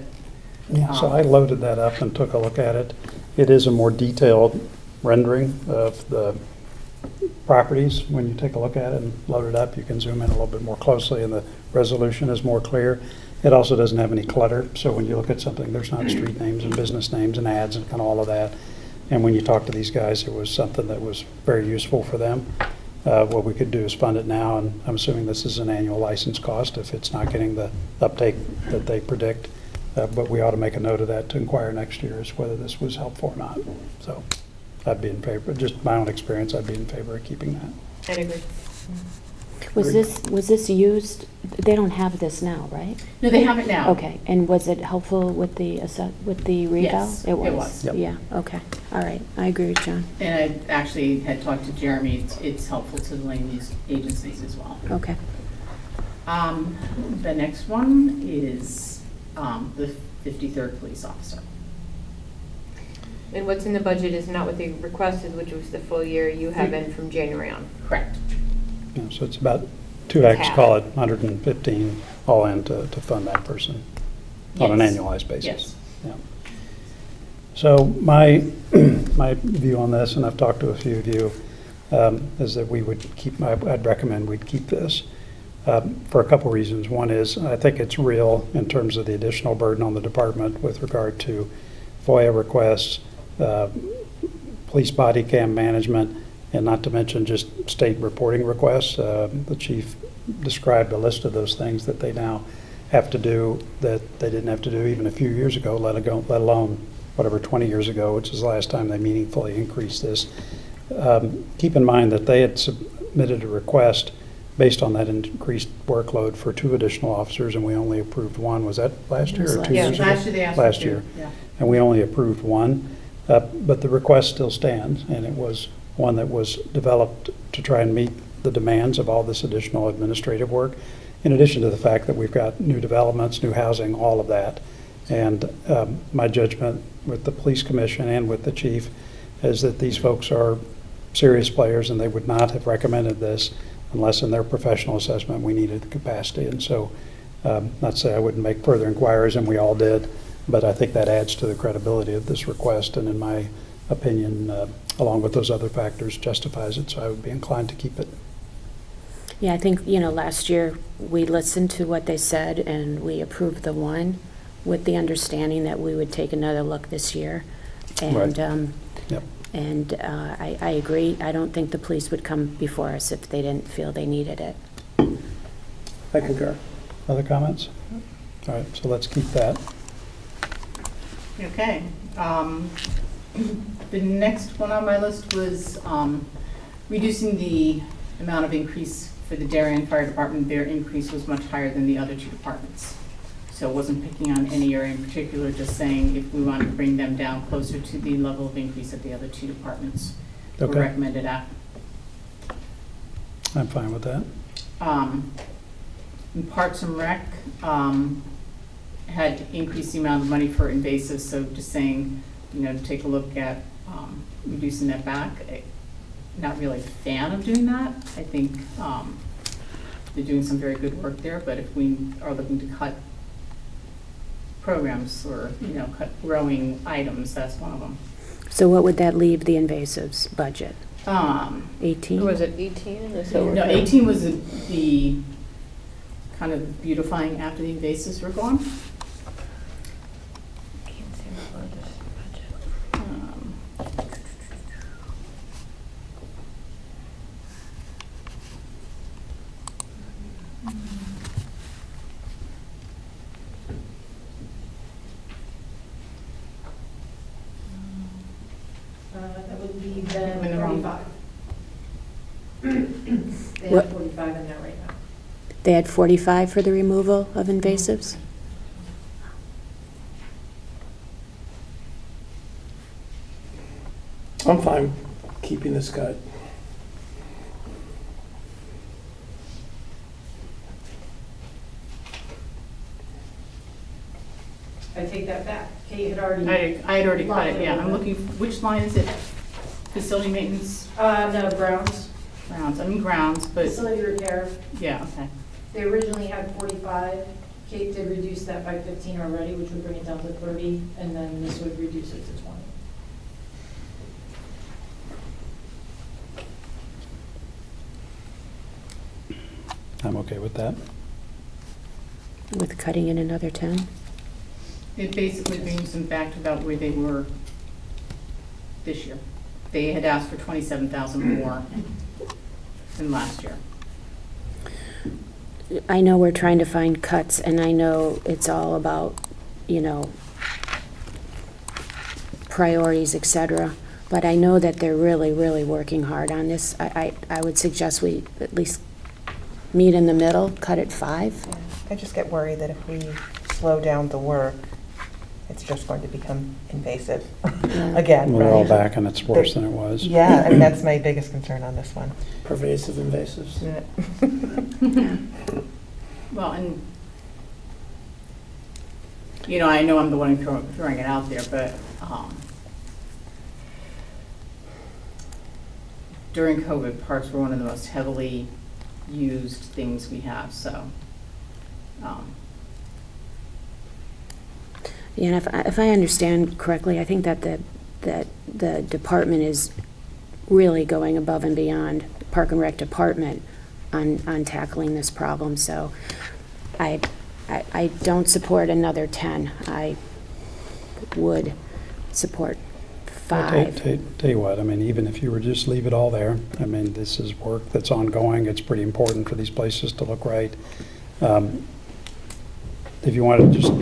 Yeah, so I loaded that up and took a look at it. It is a more detailed rendering of the properties. When you take a look at it and load it up, you can zoom in a little bit more closely and the resolution is more clear. It also doesn't have any clutter, so when you look at something, there's not street names and business names and ads and kind of all of that. And when you talk to these guys, it was something that was very useful for them. What we could do is fund it now, and I'm assuming this is an annual license cost if it's not getting the uptake that they predict. But we ought to make a note of that to inquire next year as whether this was helpful or not. So I'd be in favor, just my own experience, I'd be in favor of keeping that. I'd agree. Was this used, they don't have this now, right? no, they have it now. Okay, and was it helpful with the reval? Yes, it was. Yep. Yeah, okay, all right, I agree with John. And I actually had talked to Jeremy. It's helpful to the land use agencies as well. Okay. The next one is the 53rd police officer. And what's in the budget is not what they requested, which was the full year you have in from January on. Correct. Yeah, so it's about 2X, Half. call it 115 all in to fund that person on an Yes. annualized basis. Yes. Yeah. So my view on this, and I've talked to a few of you, is that we would keep, I'd recommend we'd keep this for a couple reasons. One is I think it's real in terms of the additional burden on the department with regard to FOIA requests, police body cam management, and not to mention just state reporting requests. The chief described a list of those things that they now have to do that they didn't have to do even a few years ago, let alone whatever, 20 years ago, which is the last time they meaningfully increased this. Keep in mind that they had submitted a request based on that increased workload for 2 additional officers, and we only approved 1. Was that last year or 2 Yeah, years ago? last year they asked for Last 2, year. yeah. And we only approved 1. But the request still stands, and it was one that was developed to try and meet the demands of all this additional administrative work, in addition to the fact that we've got new developments, new housing, all of that. And my judgment with the police commission and with the chief is that these folks are serious players, and they would not have recommended this unless in their professional assessment we needed the capacity. And so, not to say I wouldn't make further inquiries, and we all did, but I think that adds to the credibility of this request, and in my opinion, along with those other factors, justifies it, so I would be inclined to keep it. Yeah, I think, you know, last year, we listened to what they said, and we approved the 1 with the understanding that we would take another look this year. And, Right. Yep. and I agree. I don't think the police would come before us if they didn't feel they needed it. I concur. Other comments? All right, so let's keep that. Okay. The next one on my list was reducing the amount of increase for the Darien Fire Department. Their increase was much higher than the other 2 departments. So it wasn't picking on any area in particular, just saying if we wanted to bring them down closer to the level of increase that the other 2 departments were Okay. recommended at. I'm fine with that. In Parks and Rec, had increased the amount of money for invasives, so just saying, you know, to take a look at reducing that back. Not really a fan of doing that. I think they're doing some very good work there, but if we are looking to cut programs or, you know, cut growing items, that's one of them. So what would that leave the invasives budget? 18? Was it 18? No, 18 was the kind of beautifying after the invasives were gone. That would be I'm in the then wrong- 45. They What- have 45 in there right now. They had 45 for the removal of invasives? I'm fine keeping this cut. I take that back. Kate had already. I had already cut it, yeah. I'm looking, which line is it? Facility maintenance, No, grounds, grounds, I mean grounds, but, facility repair. yeah, okay. They originally had 45. Kate did reduce that by 15 already, which would bring it down to 30, and then this would reduce it to 20. I'm okay with that. With cutting in another 10? It basically brings them back to about where they were this year. They had asked for 27,000 more than last year. I know we're trying to find cuts, and I know it's all about, you know, priorities, et cetera, but I know that they're really, really working hard on this. I would suggest we at least meet in the middle, cut at 5. I just get worried that if we slow down the work, it's just going to become invasive again, We're all right? back, and it's worse than it was. Yeah, I mean, that's my biggest concern on this one. Pervasive invasives. Well, and, you know, I know I'm the one throwing it out there, but during COVID, parks were one of the most heavily used things we have, so. Yeah, and if I understand correctly, I think that the department is really going above and beyond, the Park and Rec department, on tackling this problem. So I don't support another 10. I would support Well, 5. Tell you what, I mean, even if you were just leave it all there, I mean, this is work that's ongoing. It's pretty important for these places to look right. If you want to just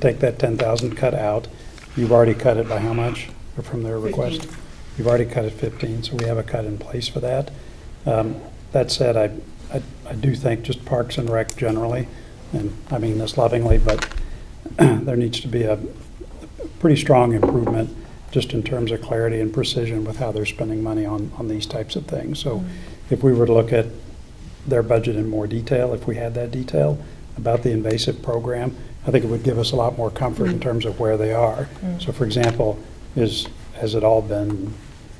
take that 10,000 cut out, you've already cut it by how much from their request? 15. You've already cut it 15, so we have a cut in place for that. That said, I do think just Parks and Rec generally, and I mean this lovingly, but there needs to be a pretty strong improvement just in terms of clarity and precision with how they're spending money on these types of things. So if we were to look at their budget in more detail, if we had that detail about the invasive program, I think it would give us a lot more comfort in terms of where they are. So for example, has it all been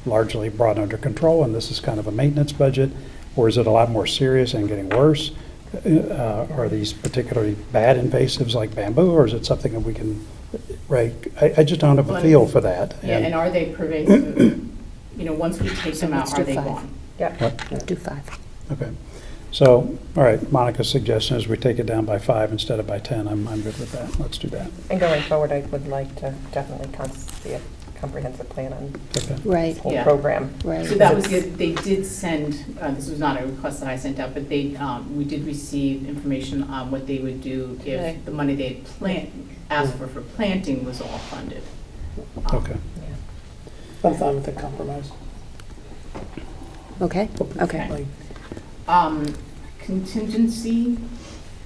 largely brought under control and this is kind of a maintenance budget, or is it a lot more serious and getting worse? Are these particularly bad invasives like bamboo, or is it something that we can, right? I just don't have a feel for that. Yeah, and are they pervasive? You know, once we take So them let's out, do are they 5. gone? Yep. What? Do 5. Okay. So, all right, Monica's suggestion is we take it down by 5 instead of by 10. I'm good with that. Let's do that. And going forward, I would like to definitely see a comprehensive plan on Okay. Right, this whole Yeah. program. right. So that was good. They did send, this was not a request that I sent out, but they, we did receive information on what they would do Okay. if the money they had asked for planting was all funded. Okay. I'm fine with the compromise. Okay, okay. Like, Contingency,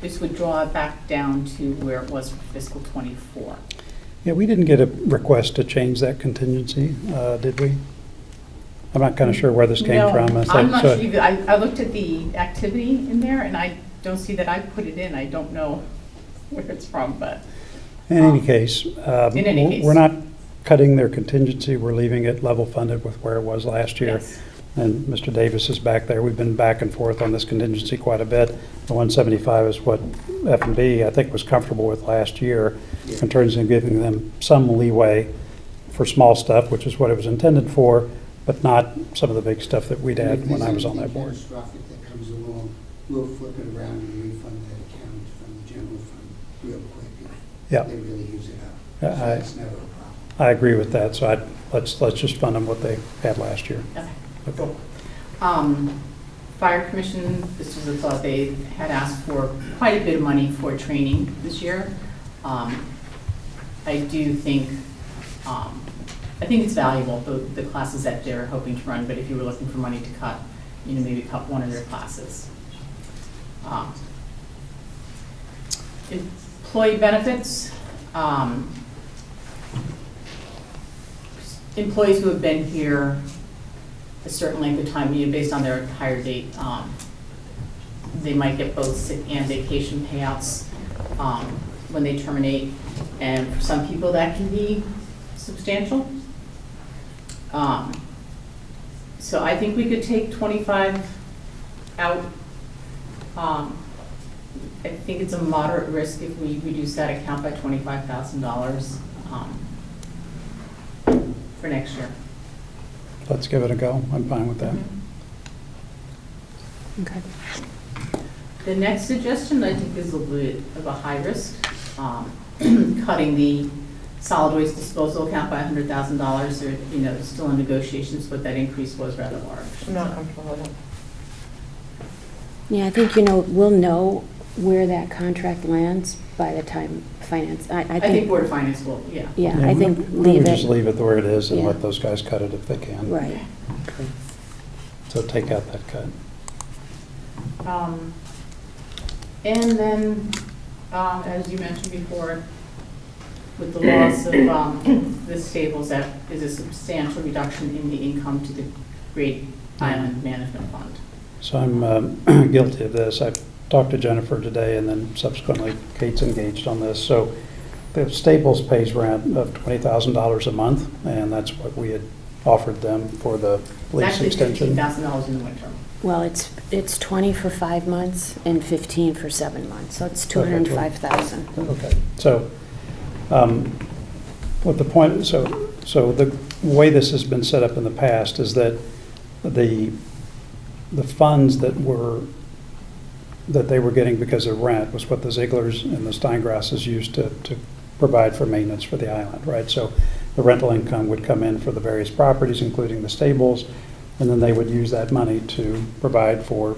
this would draw it back down to where it was for fiscal '24. Yeah, we didn't get a request to change that contingency, did we? I'm not kind of sure where this came No, from. I'm not So- sure either. I looked at the activity in there, and I don't see that I put it in. I don't know where it's from, but, In any case, In any case. we're not cutting their contingency. We're leaving it level funded with where it was last year. yes. And Mr. Davis is back there. We've been back and forth on this contingency quite a bit. The 175 is what F&B, I think, was comfortable with last year in terms of giving them some leeway for small stuff, which is what it was intended for, but not some of the big stuff that we'd had when I was on that board. If there's anything catastrophic that comes along, we'll flip it around and refund that account from the general fund real quick. Yeah. They really use it up. Yeah, So I- That's never a problem. I agree with that, so let's just fund them what they had last year. Okay. Okay. Fire Commission, this was a thought, they had asked for quite a bit of money for training this year. I do think, I think it's valuable, the classes that they're hoping to run, but if you were looking for money to cut, you know, maybe cut one of their classes. Employee benefits, employees who have been here a certain length of time, you know, based on their hire date, they might get both sick and vacation payouts when they terminate. And for some people, that can be substantial. So I think we could take 25 out. I think it's a moderate risk if we reduce that account by $25,000 for next year. Let's give it a go. I'm fine with that. Okay. The next suggestion, I think, is a little bit of a high risk, cutting the solid waste disposal account by $100,000. Or, you know, still in negotiations, but that increase was rather large. I'm not comfortable with it. Yeah, I think, we'll know where that contract lands by the time finance, I think Board of Finance will, yeah. Yeah, I think we leave would just it, leave it where it is and Yeah. let those guys cut it if they can. right. So take out that cut. And then, as you mentioned before, with the loss of the stables, that is a substantial reduction in the income to the Great Island Management Fund. So I'm guilty of this. I talked to Jennifer today, and then subsequently Kate's engaged on this. So the Staples pays rent of $20,000 a month, and that's what we had offered them for the It's lease actually extension. $15,000 in the winter. Well, it's 20 for 5 months and 15 for 7 months, so it's 205,000. Okay, so what the point, so the way this has been set up in the past is that the funds that they were getting because of rent was what the Zieglers and the Steingrasses used to provide for maintenance for the island, right? So the rental income would come in for the various properties, including the stables, and then they would use that money to provide for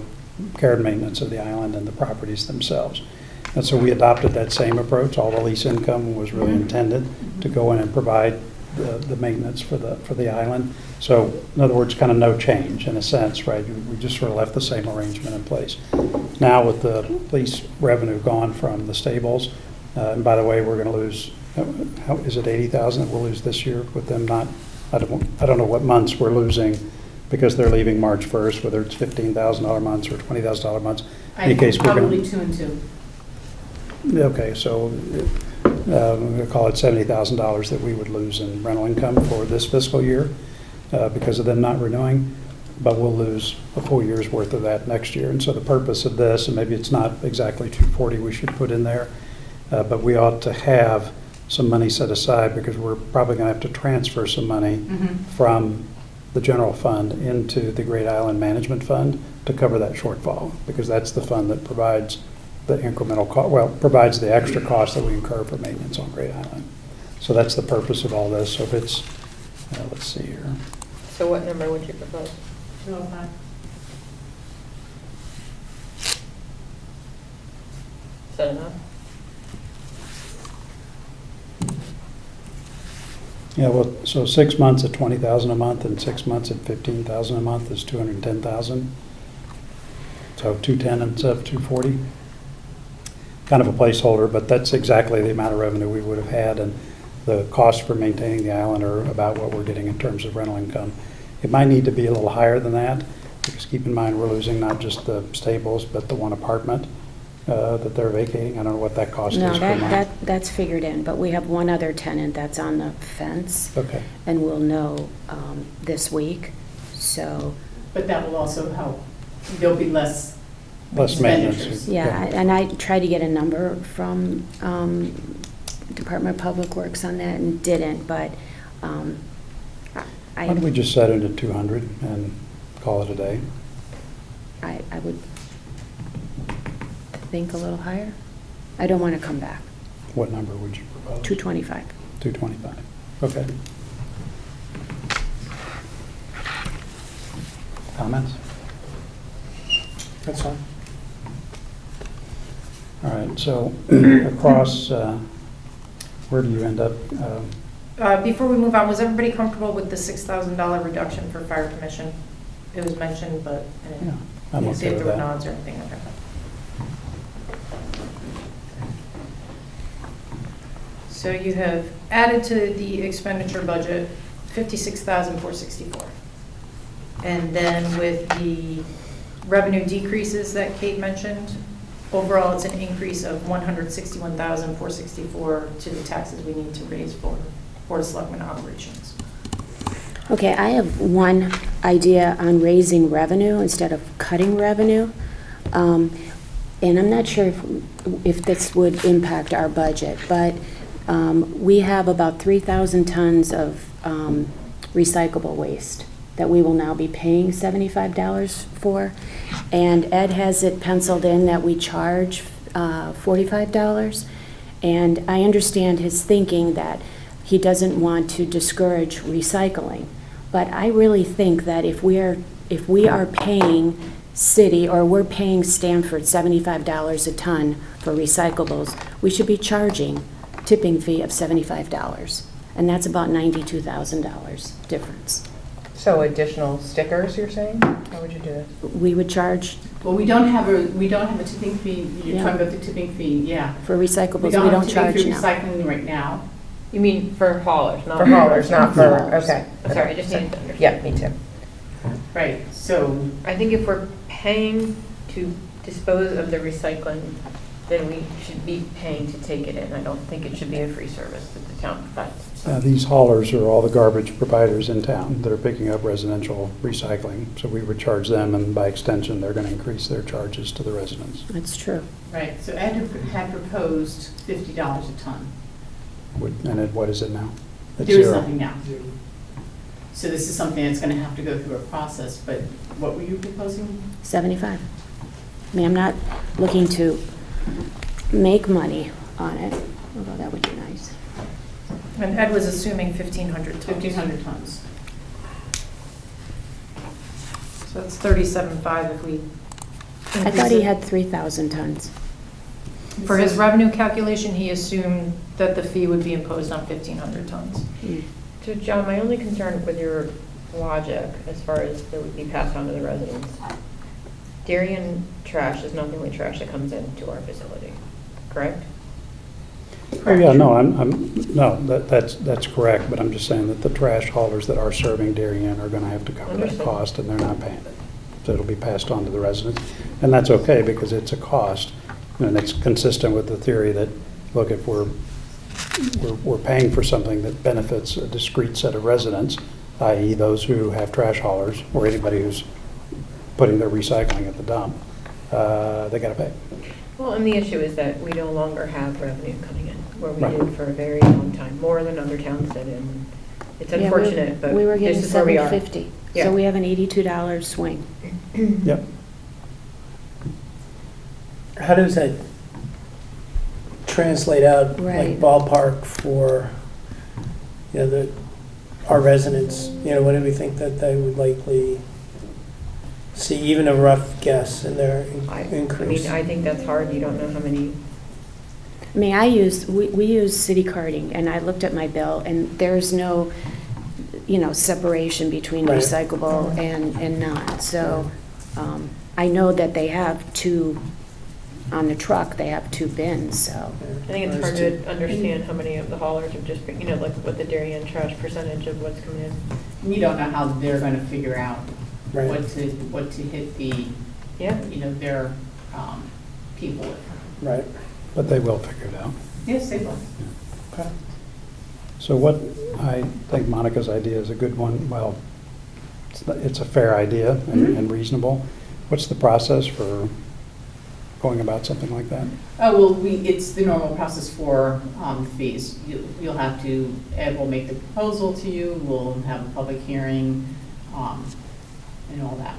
care and maintenance of the island and the properties themselves. And so we adopted that same approach. All the lease income was really intended to go in and provide the maintenance for the island. So in other words, kind of no change in a sense, right? We just sort of left the same arrangement in place. Now with the lease revenue gone from the stables, and by the way, we're going to lose, is it 80,000 that we'll lose this year with them not, I don't know what months we're losing because they're leaving March 1st, whether it's $15,000 months or $20,000 months. In any case, we're gonna- Probably 2 and 2. Okay, so we're going to call it $70,000 that we would lose in rental income for this fiscal year because of them not renewing, but we'll lose a full year's worth of that next year. And so the purpose of this, and maybe it's not exactly 240 we should put in there, but we ought to have some money set aside because we're probably going to have to transfer some money from the general fund into the Great Island Management Fund to cover that shortfall, because that's the fund that provides the incremental cost, well, provides the extra cost that we incur for maintenance on Great Island. So that's the purpose of all this. So if it's, let's see here. So what number would you propose? 205. Is that enough? Yeah, well, so 6 months at 20,000 a month and 6 months at 15,000 a month is 210,000. So 210 instead of 240. Kind of a placeholder, but that's exactly the amount of revenue we would have had, and the costs for maintaining the island are about what we're getting in terms of rental income. It might need to be a little higher than that, because keep in mind, we're losing not just the stables, but the one apartment that they're vacating. I don't know what that cost No, is per month. that's figured in, but we have one other tenant that's on the fence, Okay, and we'll know this week, so, But that will also help. There'll be less less maintenance. expenditures. yeah, and I tried to get a number from Department of Public Works on that and didn't, but Why don't we just set it at 200 and call it a day? I would think a little higher. I don't want to come back. What number would you propose? 225. 225. Okay. Comments? That's fine. All right, so across, where do you end up? Before we move on, was everybody comfortable with the $6,000 reduction for fire commission? It was mentioned, but I Yeah, didn't I'm see okay if with there were that. nods or anything like that. So you have added to the expenditure budget $56,464. And then with the revenue decreases that Kate mentioned, overall it's an increase of $161,464 to the taxes we need to raise for Board of Selectmen operations. Okay, I have one idea on raising revenue instead of cutting revenue. And I'm not sure if this would impact our budget, but we have about 3,000 tons of recyclable waste that we will now be paying $75 for. And Ed has it penciled in that we charge $45. And I understand his thinking that he doesn't want to discourage recycling. But I really think that if we are paying city, or we're paying Stanford $75 a ton for recyclables, we should be charging tipping fee of $75. And that's about $92,000 difference. So additional stickers, you're saying? How would you do this? We would charge Well, we don't have a tipping fee. You're Yeah. talking about the tipping fee, yeah. for recyclables, we have a don't tipping charge fee now. recycling right now. You mean for haulers, not For haulers, not for, Haulers. okay. Sorry, I just needed to understand. Yeah, me too. Right, so, I think if we're paying to dispose of the recycling, then we should be paying to take it in. I don't think it should be a free service that the town provides. These haulers are all the garbage providers in town that are picking up residential recycling. So we would charge them, and by extension, they're going to increase their charges to the residents. That's true. right, so Ed had proposed $50 a ton. What is it now? It's There is zero. nothing now. So this is something that's going to have to go through a process, but what were you proposing? 75. I mean, I'm not looking to make money on it, although that would be nice. And Ed was assuming 1,500 tons. 1,500 tons. So that's 37.5 if we I increase thought he it. had 3,000 tons. For his revenue calculation, he assumed that the fee would be imposed on 1,500 tons. Mm. So John, my only concern with your logic, as far as that would be passed on to the residents, Darien trash is not the only trash that comes into our facility, correct? Oh, yeah, no, no, that's correct, but I'm just saying that the trash haulers that are serving Darien are gonna have to cover that Understood. cost, and they're not paying it. So it'll be passed on to the residents, and that's okay, because it's a cost, and it's consistent with the theory that, look, if we're paying for something that benefits a discrete set of residents, i.e. those who have trash haulers, or anybody who's putting their recycling at the dump, they gotta pay. Well, and the issue is that we no longer have revenue coming in, where we Right. did for a very long time, more than other towns did, and it's Yeah, unfortunate, but We were getting this is where we are. $7.50, Yeah. so we have an $82 swing. Yep. How does that translate out, Right. like ballpark for, our residents? What do we think that they would likely see, even a rough guess in their I increase? mean, I think that's hard, you don't know how many, I mean, we use city carding, and I looked at my bill, and there's no, separation between Right. recyclable and not. So I know that they have two, on the truck, they have two bins, so. I think it's hard to understand how many of the haulers have just, like what the Darien trash percentage of what's coming in. You don't know how they're gonna figure out Right. what to hit the, Yeah, their people with. Right. But they will figure it out. Yes, they will. Okay. So what, I think Monica's idea is a good one. Well, it's a fair idea and reasonable. What's the process for going about something like that? Oh, well, it's the normal process for fees. You'll have to, Ed will make the proposal to you, we'll have a public hearing, and all that.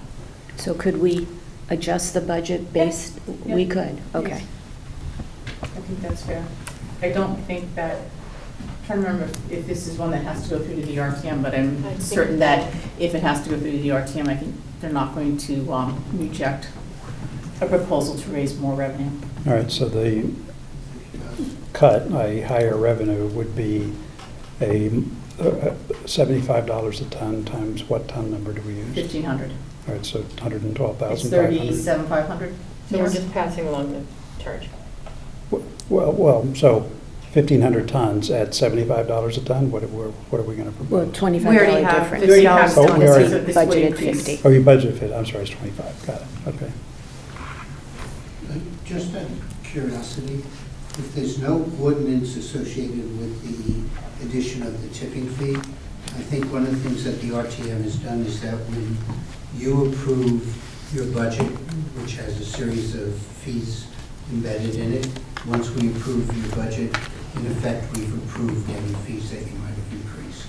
So could we adjust the budget based? Yeah. We could, okay. I think that's fair. I don't think that, I'm trying to remember if this is one that has to go through to the RTM, but I I'm think- certain that if it has to go through to the RTM, I think they're not going to reject a proposal to raise more revenue. All right, so the cut, a higher revenue, would be a $75 a ton times what ton number do we use? 1,500. All right, so It's 112,500. 37,500. so we're just passing along the charge. Well, so 1,500 tons at $75 a ton, what are we going to Well, propose? $25 We already have difference. We already have Oh, we already- this would Budgeted increase. 50. Oh, you budgeted, I'm sorry, it's 25, got it, okay. Just out of curiosity, if there's no ordinance associated with the addition of the tipping fee, I think one of the things that the RTM has done is that when you approve your budget, which has a series of fees embedded in it, once we approve your budget, in effect, we've approved any fees that you might have increased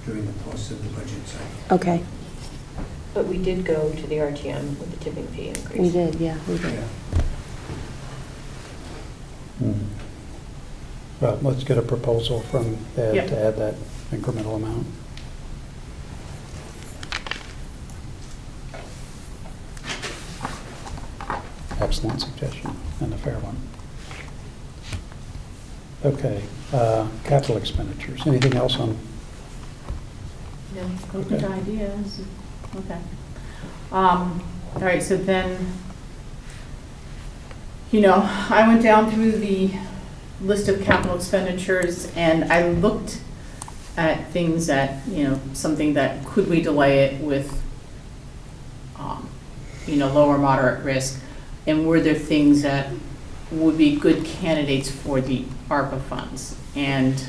during the course of the budget cycle. Okay, But we did go to the RTM with the tipping fee increase. we did, yeah, we did. Well, let's get a proposal from Ed Yep. to add that incremental amount. Excellent suggestion, and a fair one. Okay, capital expenditures, anything else on? No. Open to Okay. ideas, okay. All right, so then, I went down through the list of capital expenditures, and I looked at things that, something that, could we delay it with, lower moderate risk? And were there things that would be good candidates for the ARPA funds? And,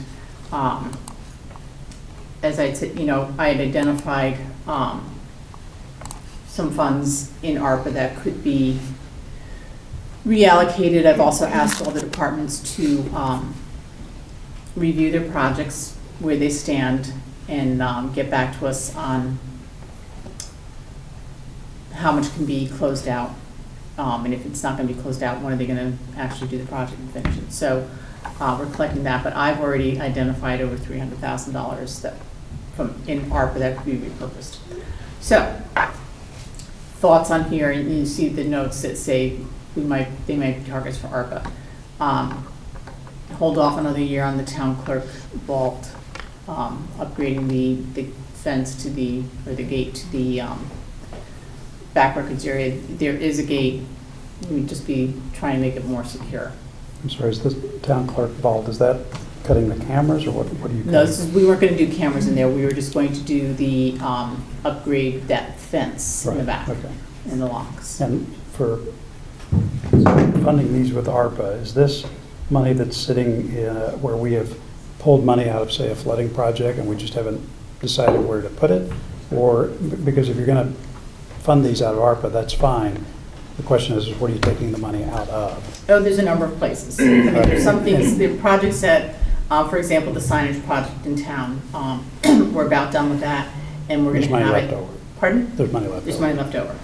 as I said, I had identified some funds in ARPA that could be reallocated. I've also asked all the departments to review their projects, where they stand, and get back to us on how much can be closed out And if it's not gonna be closed out, when are they gonna actually do the project and finish it? So, we're collecting that, but I've already identified over $300,000 that, in ARPA that could be repurposed. So, thoughts on here, and you see the notes that say they might be targets for ARPA. Hold off another year on the town clerk vault, upgrading the fence to the gate to the back records area. There is a gate, we would just be trying to make it more secure. I'm sorry, is this town clerk vault, is that cutting the cameras, or what do you? No, we weren't gonna do cameras in there, we were just going to do the, upgrade that fence in the Right, back, okay. and the locks. And for funding these with ARPA, is this money that's sitting where we have pulled money out of, say, a flooding project, and we just haven't decided where to put it? Or, because if you're going to fund these out of ARPA, that's fine. The question is what are you taking the money out of? Oh, there's a number of places. I mean, there's some things, the projects that, for example, the signage project in town, we're about done with that, and we're There's gonna money have left it. over. Pardon? There's money left There's over. money left over.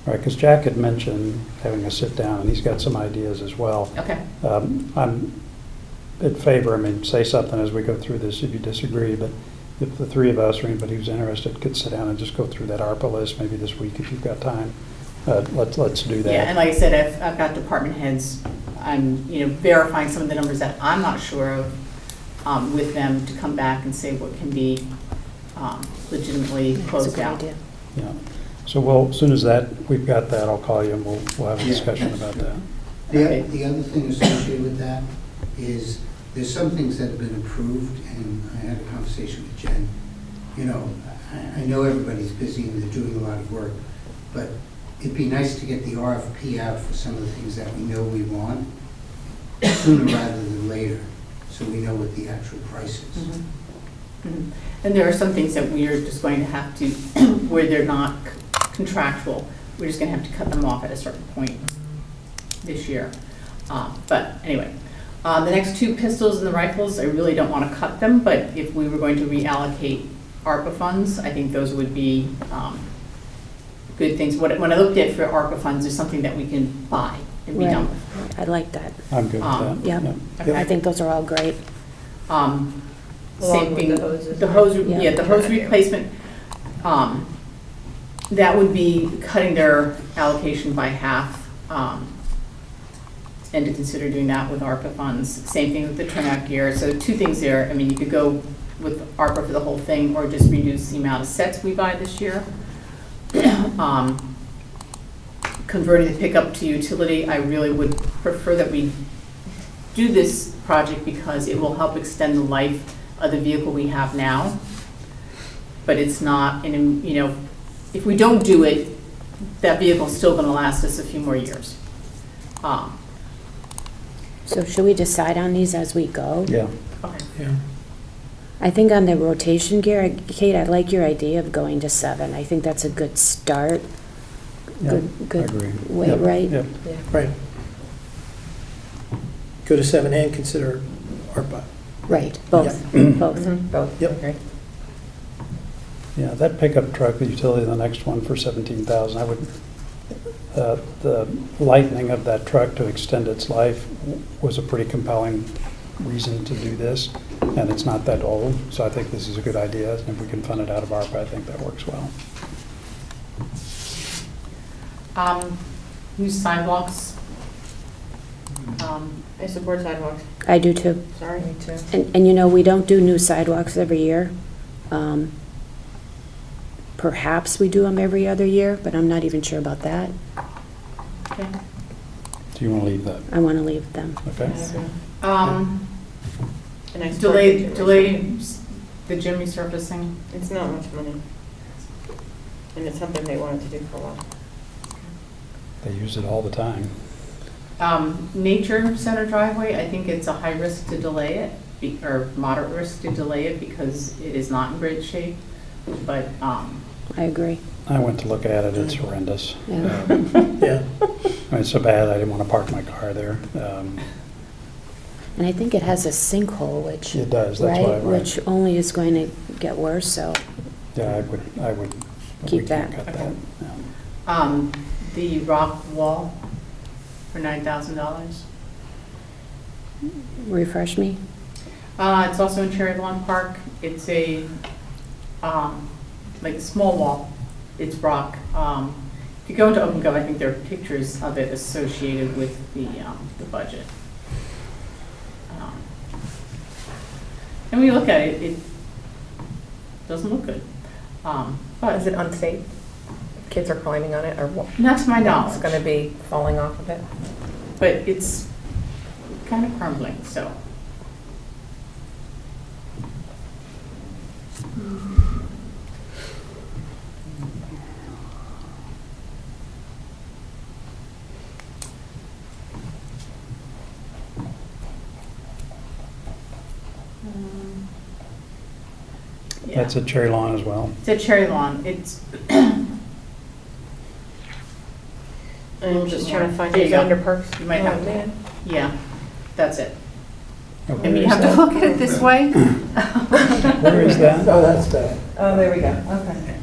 Right, because Jack had mentioned having a sit-down, and he's got some ideas as well. Okay. I'm in favor, I mean, say something as we go through this if you disagree, but if the three of us or anybody who's interested could sit down and just go through that ARPA list, maybe this week if you've got time, let's do that. Yeah, and like I said, I've got department heads, I'm, verifying some of the numbers that I'm not sure of with them to come back and say what can be legitimately That's a closed good out. idea. Yeah. So as soon as we've got that, I'll call you and we'll have a Yeah. discussion about that. Okay. The other thing associated with that is there's some things that have been approved, and I had a conversation with Jen. I know everybody's busy and they're doing a lot of work, but it'd be nice to get the RFP out for some of the things that we know we want sooner rather than later, so we know what the actual price is. Mhm. And there are some things that we are just going to have to, where they're not contractual, we're just going to have to cut them off at a certain point this year. But anyway, the next two pistols and the rifles, I really don't want to cut them, but if we were going to reallocate ARPA funds, I think those would be good things. When I looked at for ARPA funds, there's something that we can buy and be done with. I like that. I'm good with that. Yeah. Okay. I think those are all great. Same Along with thing, the hoses. the hose, Yeah. yeah, the hose replacement, that would be cutting their allocation by half, and to consider doing that with ARPA funds. Same thing with the turnout gear. So two things there. I mean, you could go with ARPA for the whole thing, or just reduce the amount of sets we buy this year. Converting the pickup to utility, I really would prefer that we do this project because it will help extend the life of the vehicle we have now. But it's not, if we don't do it, that vehicle's still gonna last us a few more years. So should we decide on these as we go? Yeah. Okay. Yeah. I think on the rotation gear, Kate, I like your idea of going to 7. I think that's a good start. Yeah, Good I agree. way, Yep, right? yep. Right. Go to 7 and consider ARPA. Right, both, both. Mhm, Both, Yep. okay. Yeah, that pickup truck, the utility, the next one for 17,000, I would, the lightening of that truck to extend its life was a pretty compelling reason to do this, and it's not that old, so I think this is a good idea, and if we can fund it out of ARPA, I think that works well. New sidewalks. I support sidewalks, I do too. sorry. Me too. And we don't do new sidewalks every year. Perhaps we do them every other year, but I'm not even sure about that. Okay. Do you want to leave that? I want to leave them. Okay. And I support the gym Delay the gym resurfacing. It's not much money. And it's something they wanted to do for a while. They use it all the time. Nature Center driveway, I think it's a high risk to delay it, or moderate risk to delay it because it is not in great shape, but, I agree. I went to look at it, it's horrendous. Yeah. Yeah. I mean, it's so bad, I didn't want to park my car there. And I think it has a sinkhole, which, It does, that's why, right, right. which only is going to get worse, so. Yeah, I would. Keep we can't that. cut that. Yeah. the rock wall for $9,000. Refresh me? It's also in Cherry Lawn Park. It's a, like a small wall. It's rock. If you go into OpenGov, I think there are pictures of it associated with the budget. And when you look at it, it doesn't look good. But Is it unsafe? Kids are climbing on it, or what? not to my knowledge. It's going to be falling off of it? But it's kind of crumbling, so. Yeah. That's at Cherry Lawn as well. It's at Cherry Lawn. It's. I'm just trying to find There you it go. under perks. You might have Oh, man. Yeah, that's it. Oh, I mean, where you is have to that? look at it this way. Where is that? Oh, that's bad. Oh, there we go, okay.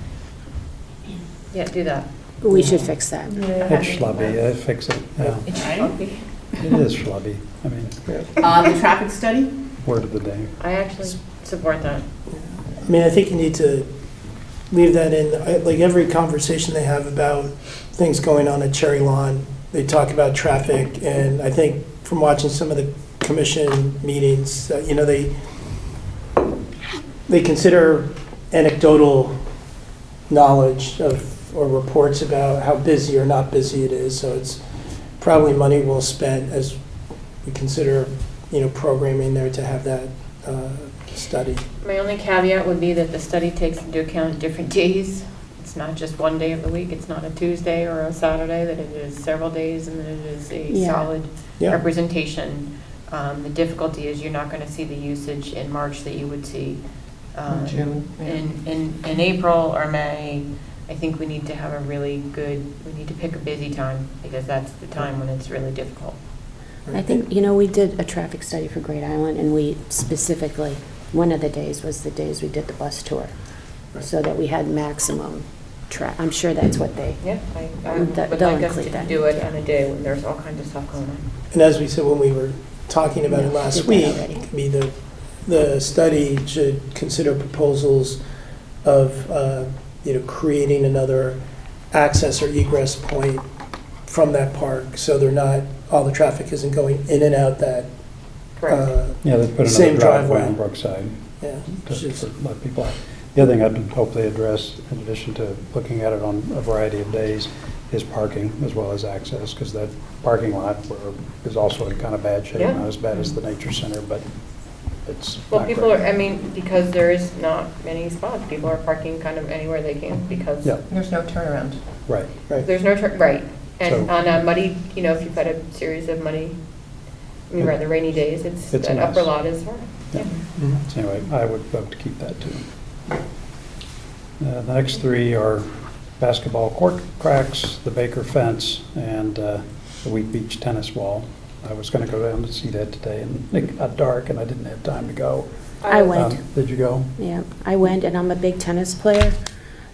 Yeah, do that. We should fix that. It's schlubby, fix it, yeah. Right? It is schlubby, I mean, The traffic study? word of the day. I actually support that. I mean, I think you need to leave that in, like every conversation they have about things going on at Cherry Lawn, they talk about traffic, and I think from watching some of the commission meetings, you know, they consider anecdotal knowledge of, or reports about how busy or not busy it is, so it's probably money well spent as we consider, you know, programming there to have that study. My only caveat would be that the study takes into account different days. It's not just one day of the week. It's not a Tuesday or a Saturday, that it is several days, and that it is a Yeah. solid Yeah. representation. The difficulty is you're not going to see the usage in March that you would see June, yeah. in April or May. I think we need to have a really good, we need to pick a busy time, because that's the time when it's really difficult. I think, you know, we did a traffic study for Great Island, and we specifically, one of the days was the days we did the bus tour, so that we had maximum I'm sure that's what they, Yeah, I would They'll like us include to that. do it on a day when there's all kinds of stuff going on. And as we said when we were talking about it Yeah, last did that week, already. I mean, the study should consider proposals of, you know, creating another access or egress point from that park, so they're not, all the traffic isn't going in and out that, Correct. Yeah, they put Same another driveway driveway. on Brookside yeah. to just- to let people out. The other thing I'd hope they address, in addition to looking at it on a variety of days, is parking as well as access, because that parking lot is also in kind of bad shape, Yeah. not as bad as the nature center, but it's Well, not people great. are, I mean, because there is not many spots, people are parking kind of anywhere they can, because Yeah, There's no turnaround. right. Right. there's no, right. And So- on a muddy, you know, if you've had a series of muddy, I mean, rather rainy days, It's a that upper mess. lot is hard. Yeah. Mhm. So anyway, I would vote to keep that too. The next three are basketball court cracks, the Baker fence, and the Wheat Beach tennis wall. I was going to go down to see that today, and it got dark, and I didn't have time to go. I went. Did you go? Yeah, I went, and I'm a big tennis player,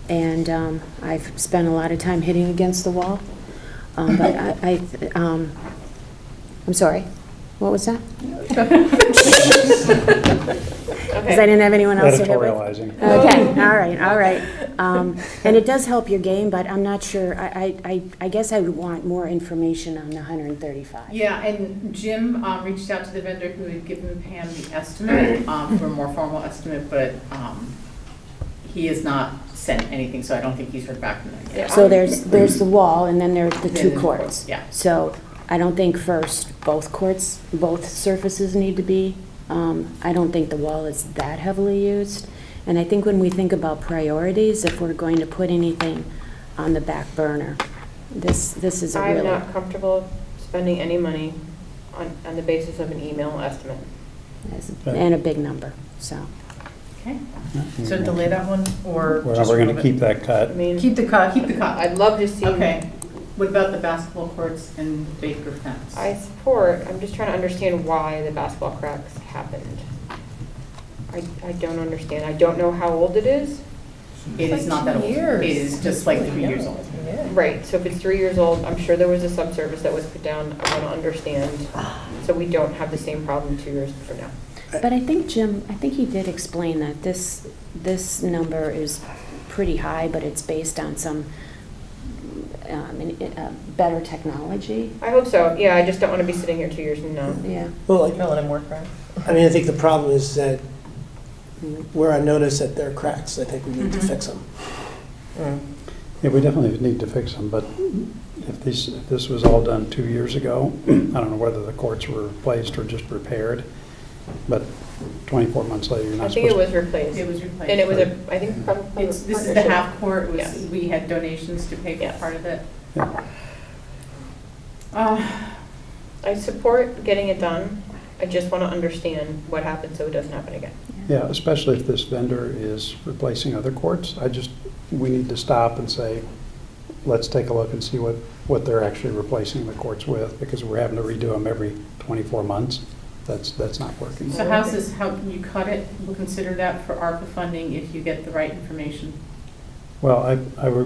and I've spent a lot of time hitting against the wall. But I'm sorry, what was that? Because I didn't have anyone else to hit with. Editorializing. Okay, all right. And it does help your game, but I'm not sure, I guess I would want more information on the 135. Yeah, and Jim reached out to the vendor who had given Pam the estimate for a more formal estimate, but he has not sent anything, so I don't think he's heard back from them yet. So there's the wall, and then there's the Then two the courts. Yeah. So I don't think first, both courts, both surfaces need to be. I don't think the wall is that heavily used. And I think when we think about priorities, if we're going to put anything on the back burner, this is a I'm really, not comfortable spending any money on the basis of an email estimate. and a big number, so. Okay. So delay that one, or We're just going remove to it? keep that I cut. mean, Keep the cut, keep the cut. I'd love to see. Okay. What about the basketball courts and Baker fence? I support, I'm just trying to understand why the basketball cracks happened. I don't understand. I don't know how old it is. It is not that old. Years. It is just like 3 years old. Yeah. Right, so if it's 3 years old, I'm sure there was a subsurface that was put down, I want to understand, so we don't have the same problem 2 years from now. But I think, Jim, I think he did explain that this number is pretty high, but it's based on some better technology. I hope so, yeah, I just don't want to be sitting here 2 years from now. Yeah. Well, like, Don't let him work, right? I mean, I think the problem is that we're on notice that there are cracks. I think we need to fix them. Yeah, we definitely need to fix them, but if this was all done 2 years ago, I don't know whether the courts were replaced or just repaired, but 24 months later, you're I not think it supposed was replaced. It was replaced. And it was I think probably. This is the partnership. half court, it was, Yes. we had donations to pay for Yes. part of it. Yeah. I support getting it done, I just want to understand what happened so it doesn't happen again. Yeah, especially if this vendor is replacing other courts. We need to stop and say, let's take a look and see what they're actually replacing the courts with, because we're having to redo them every 24 months. That's not working. So how's this, how can you cut it? We'll consider that for ARPA funding if you get the right information. Well,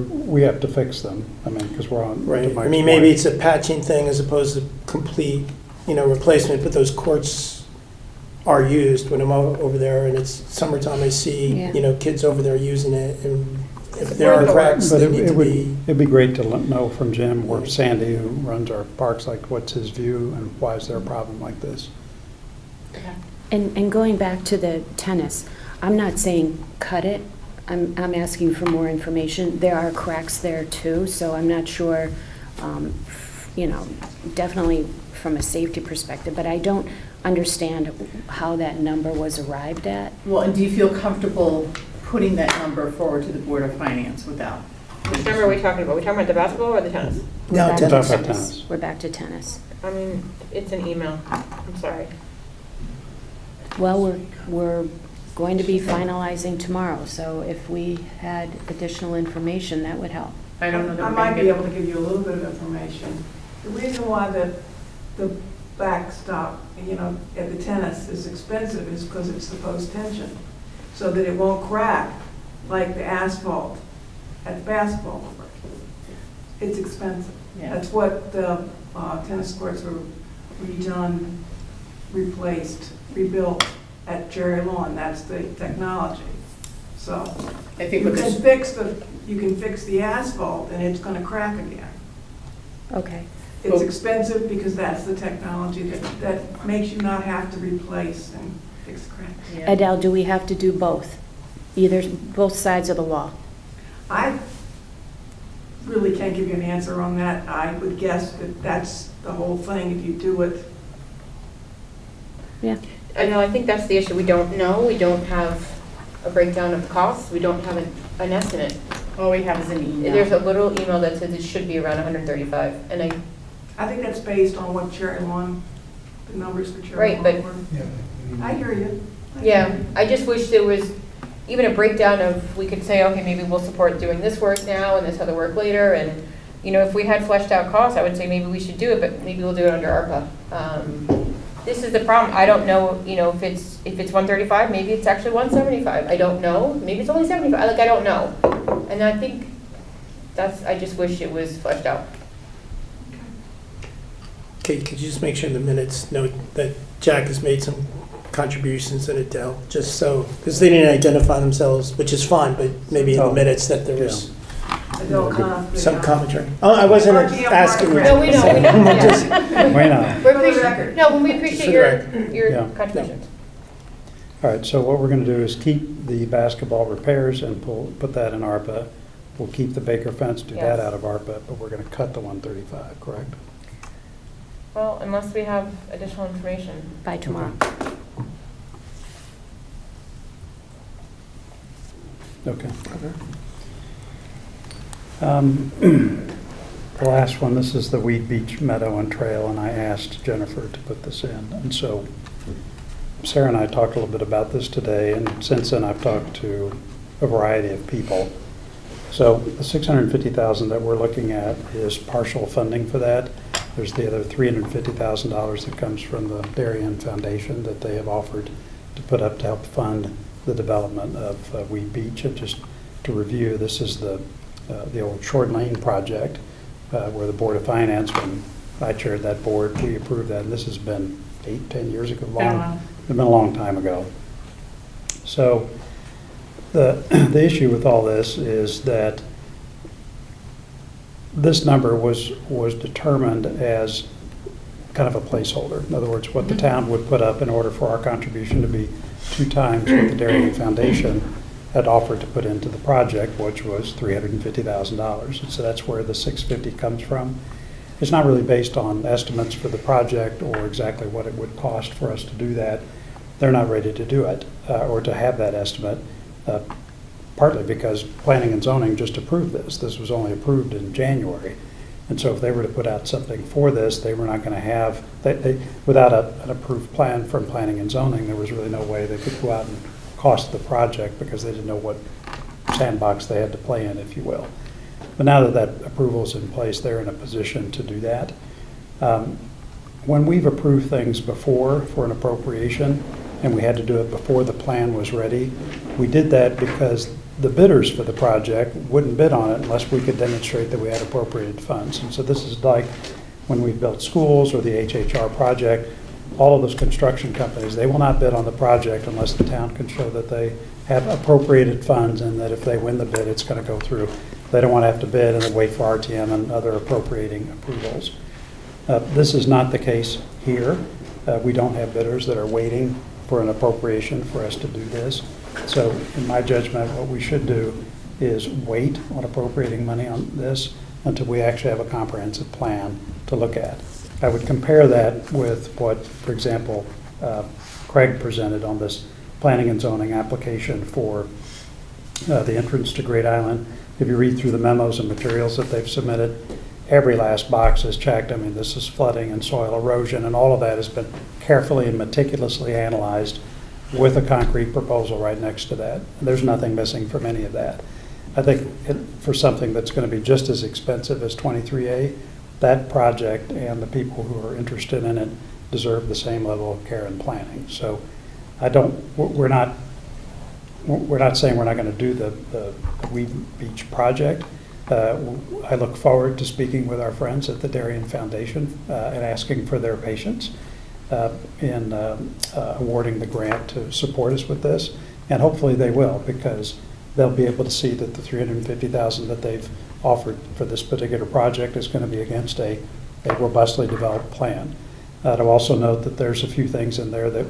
we have to fix them, I mean, because we're on. to Right. I Mike's mean, maybe point. it's a patching thing as opposed to complete, replacement, but those courts are used when I'm over there and it's summertime, I see, Yeah. kids over there using it, and It's if there are worth the cracks, But they need to be. it'd be great to know from Jim or Sandy, who runs our parks, like, what's his view and why is there a problem like this? And going back to the tennis, I'm not saying cut it. I'm asking for more information. There are cracks there too, so I'm not sure, definitely from a safety perspective, but I don't understand how that number was arrived at. Well, and do you feel comfortable putting that number forward to the Board of Finance without? Which number are we talking about? Are we talking about the basketball or the tennis? We're No, back to tennis. Talk about tennis. We're back to tennis. I mean, it's an email, I'm sorry. Well, we're going to be finalizing tomorrow, so if we had additional information, that would help. I don't know that I we're might gonna be get. able to give you a little bit of information. The reason why the backstop, at the tennis is expensive is because it's the post tension, so that it won't crack like the asphalt at the basketball court. It's expensive. Yeah. That's what the tennis courts were redone, replaced, rebuilt at Jerry Lawn. That's the technology. So I think you with can this, you can fix the asphalt and it's gonna crack again. Okay. It's Well- expensive because that's the technology that makes you not have to replace and fix cracks. yeah. Adele, do we have to do both? Both sides of the wall? I really can't give you an answer on that. I would guess that that's the whole thing if you do it. Yeah. I know, I think that's the issue, we don't know, we don't have a breakdown of costs, we don't have an estimate. All we have is an email. There's a little email that says it should be around 135, and I think that's based on what Cherry Lawn, the numbers for Cherry Right, Lawn but- were. I hear you. yeah, I just wish there was even a breakdown of, we could say, okay, maybe we'll support doing this work now and this other work later, and, if we had fleshed out costs, I would say maybe we should do it, but maybe we'll do it under ARPA. This is the problem, I don't know, if it's 135, maybe it's actually 175, I don't know, maybe it's only 75, I don't know. And I think I just wish it was fleshed out. Okay, could you just make sure in the minutes note that Jack has made some contributions and Adele, just so, because they didn't identify themselves, which is fine, but maybe in the Oh, minutes that there was Adele Conniff, some the, commentary. Oh, I wasn't RTM asking you. Park No, we know, we know, I'm just- yeah. Why not? We For the appreciate- record. No, we appreciate For the your record. Yeah. contributions. All right, so what we're going to do is keep the basketball repairs and put that in ARPA. We'll keep the Baker fence, do that Yes. out of ARPA, but we're going to cut the 135, correct? Well, unless we have additional information. By tomorrow. Okay. The last one, this is the Weed Beach Meadow and Trail, and I asked Jennifer to put this in. And so Sarah and I talked a little bit about this today, and since then I've talked to a variety of people. So the $650,000 that we're looking at is partial funding for that. There's the other $350,000 that comes from the Darien Foundation that they have offered to put up to help fund the development of Weed Beach. And just to review, this is the the old Short Lane project, where the Board of Finance, when I chaired that board, we approved that, and this has been 8, 10 years ago, it's been a long time ago. So the issue with all this is that this number was determined as kind of a placeholder. In other words, what the town would put up in order for our contribution to be 2 times what the Darien Foundation had offered to put into the project, which was $350,000. And so that's where the $650 comes from. It's not really based on estimates for the project or exactly what it would cost for us to do that. They're not ready to do it or to have that estimate, partly because Planning and Zoning just approved this. This was only approved in January. And so if they were to put out something for this, they were not going to have, without an approved plan from Planning and Zoning, there was really no way they could go out and cost the project because they didn't know what sandbox they had to play in, if you will. But now that that approval is in place, they're in a position to do that. When we've approved things before for an appropriation, and we had to do it before the plan was ready, we did that because the bidders for the project wouldn't bid on it unless we could demonstrate that we had appropriated funds. And so this is like when we built schools or the HHR project, all of those construction companies, they will not bid on the project unless the town can show that they have appropriated funds and that if they win the bid, it's going to go through. They don't want to have to bid and then wait for RTM and other appropriating approvals. This is not the case here. We don't have bidders that are waiting for an appropriation for us to do this. So in my judgment, what we should do is wait on appropriating money on this until we actually have a comprehensive plan to look at. I would compare that with what, for example, Craig presented on this planning and zoning application for the entrance to Great Island. If you read through the memos and materials that they've submitted, every last box is checked. I mean, this is flooding and soil erosion, and all of that has been carefully and meticulously analyzed with a concrete proposal right next to that. There's nothing missing from any of that. I think for something that's going to be just as expensive as 23A, that project and the people who are interested in it deserve the same level of care and planning. So we're not saying we're not going to do the Weed Beach project. I look forward to speaking with our friends at the Darien Foundation and asking for their patience in awarding the grant to support us with this. And hopefully they will, because they'll be able to see that the $350,000 that they've offered for this particular project is going to be against a robustly developed plan. I'll also note that there's a few things in there that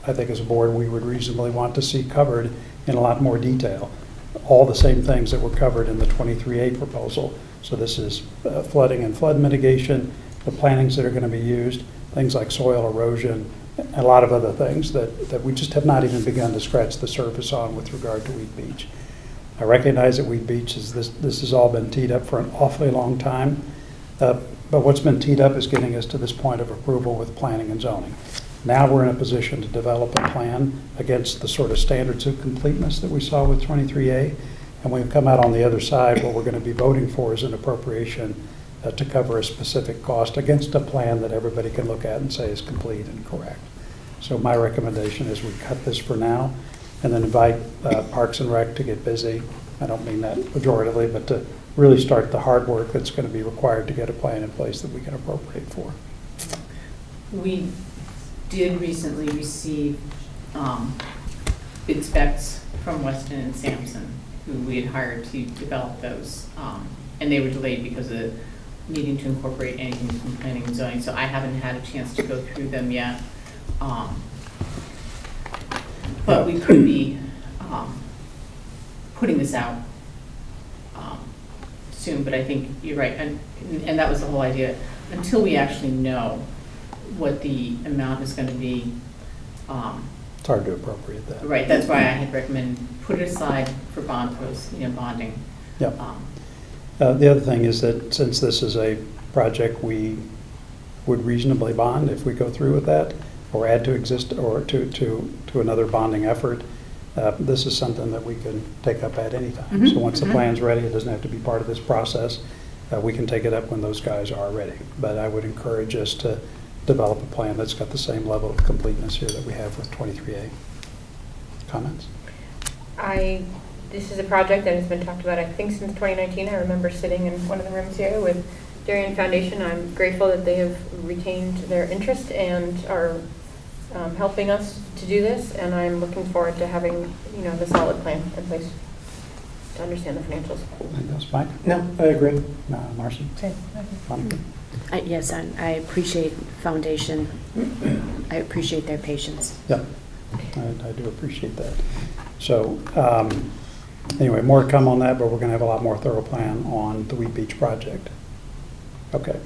I think as a board we would reasonably want to see covered in a lot more detail. All the same things that were covered in the 23A proposal. So this is flooding and flood mitigation, the plantings that are going to be used, things like soil erosion, and a lot of other things that we just have not even begun to scratch the surface on with regard to Weed Beach. I recognize that Weed Beach this has all been teed up for an awfully long time, but what's been teed up is getting us to this point of approval with planning and zoning. Now we're in a position to develop a plan against the sort of standards of completeness that we saw with 23A, and we've come out on the other side. What we're going to be voting for is an appropriation to cover a specific cost against a plan that everybody can look at and say is complete and correct. So my recommendation is we cut this for now and then invite Parks and Rec to get busy. I don't mean that pejoratively, but to really start the hard work that's going to be required to get a plan in place that we can appropriate for. We did recently receive bid specs from Weston and Sampson, who we had hired to develop those, and they were delayed because of needing to incorporate anything from planning and zoning, so I haven't had a chance to go through them yet. But we could be putting this out soon, but I think you're right, and that was the whole idea. Until we actually know what the amount is going to be. It's hard to appropriate that. Right, that's why I had recommended put it aside for bonding. Yep. The other thing is that since this is a project we would reasonably bond if we go through with that, or add to exist or to another bonding effort, this is something that we can take up at any time. Mm-hmm. So once the plan's ready, it doesn't have to be part of this process. We can take it up when those guys are ready. But I would encourage us to develop a plan that's got the same level of completeness here that we have with 23A. Comments? I This is a project that has been talked about, I think, since 2019. I remember sitting in one of the rooms here with Darien Foundation. I'm grateful that they have retained their interest and are helping us to do this, and I'm looking forward to having, the solid plan in place to understand the financials. Anything else, Mike? No, I agree. Marcy? Okay. Monica? Yes, I appreciate Foundation. I appreciate their patience. Yeah, I do appreciate that. So, anyway, more to come on that, but we're going to have a lot more thorough plan on the Wheat Beach project. Okay.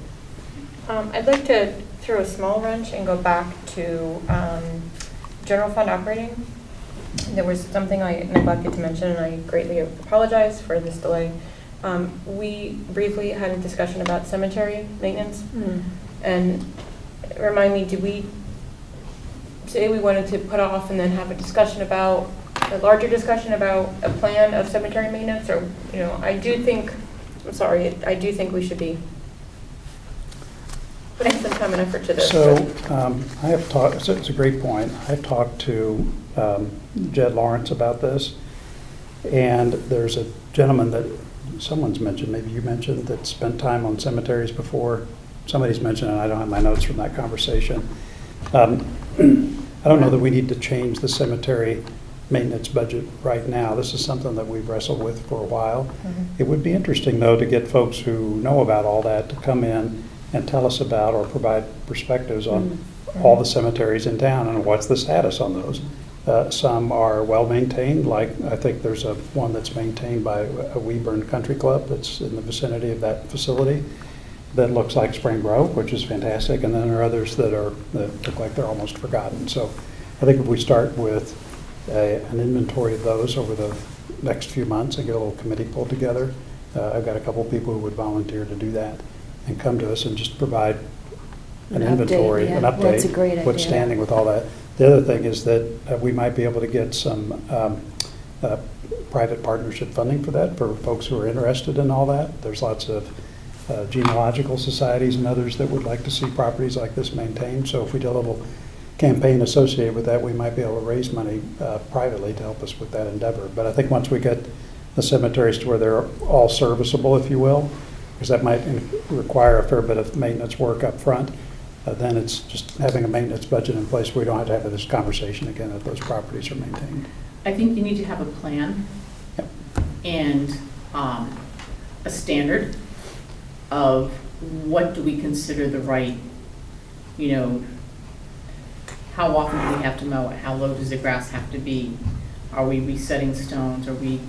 I'd like to throw a small wrench and go back to general fund operating. There was something I neglected to mention, and I greatly apologize for this delay. We briefly had a discussion about cemetery maintenance. And remind me, did we say we wanted to put off and then have a larger discussion about a plan of cemetery maintenance? Or, I do think we should be putting some time and effort to this. So I have talked, so it's a great point. I've talked to Jed Lawrence about this, and there's a gentleman that someone's mentioned, maybe you mentioned, that spent time on cemeteries before. Somebody's mentioned, and I don't have my notes from that conversation. I don't know that we need to change the cemetery maintenance budget right now. This is something that we've wrestled with for a while. It would be interesting, though, to get folks who know about all that to come in and tell us about or provide perspectives on all the cemeteries in town and what's the status on those. Some are well maintained, like I think there's one that's maintained by a Weeburn Country Club that's in the vicinity of that facility that looks like Spring Grove, which is fantastic, and then there are others that look like they're almost forgotten. So I think if we start with an inventory of those over the next few months and get a little committee pulled together, I've got a couple of people who would volunteer to do that and come to us and just provide an inventory, an update, That's a great what's idea. standing with all that. The other thing is that we might be able to get some private partnership funding for that, for folks who are interested in all that. There's lots of genealogical societies and others that would like to see properties like this maintained. So if we did a little campaign associated with that, we might be able to raise money privately to help us with that endeavor. But I think once we get the cemeteries to where they're all serviceable, if you will, because that might require a fair bit of maintenance work up front, then it's just having a maintenance budget in place where we don't have to have this conversation again that those properties are maintained. I think you need to have a plan Yep. and a standard of what do we consider the right, how often do we have to mow it? How low does the grass have to be? Are we resetting stones? Are we,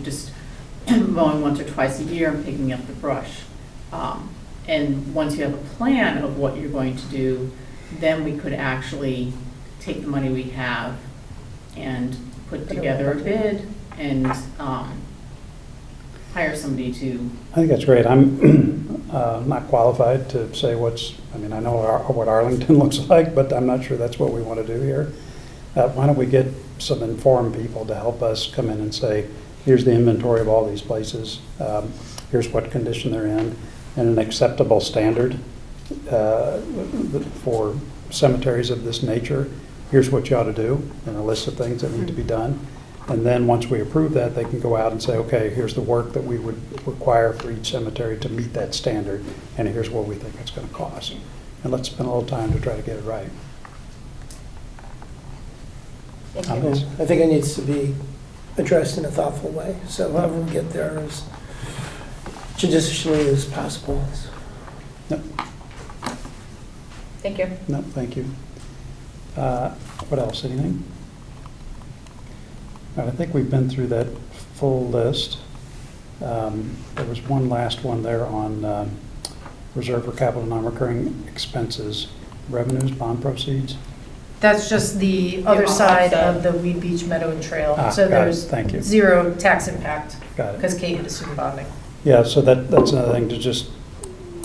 just mowing once or twice a year and picking up the brush? And once you have a plan of what you're going to do, then we could actually take the money we have and put together a bid and hire somebody to. I think that's great. I'm not qualified to say I know what Arlington looks like, but I'm not sure that's what we want to do here. Why don't we get some informed people to help us come in and say, here's the inventory of all these places, here's what condition they're in, and an acceptable standard for cemeteries of this nature. Here's what you ought to do, and a list of things that need to be done. And then once we approve that, they can go out and say, okay, here's the work that we would require for each cemetery to meet that standard, and here's what we think it's going to cost. And let's spend a little time to try to get it right. Thank Um, you. I think it needs to be addressed in a thoughtful way, so however we get there as judiciously as possible. Thank you. No, thank you. What else, anything? All right, I think we've been through that full list. There was one last one there on reserve for capital non-recurring expenses, revenues, bond proceeds. That's just the other side of the Weed Beach Meadow and Trail. Ah, So got it. there's Thank you. zero tax impact Got it. because Kate had assumed bonding. Yeah, so that's another thing to just,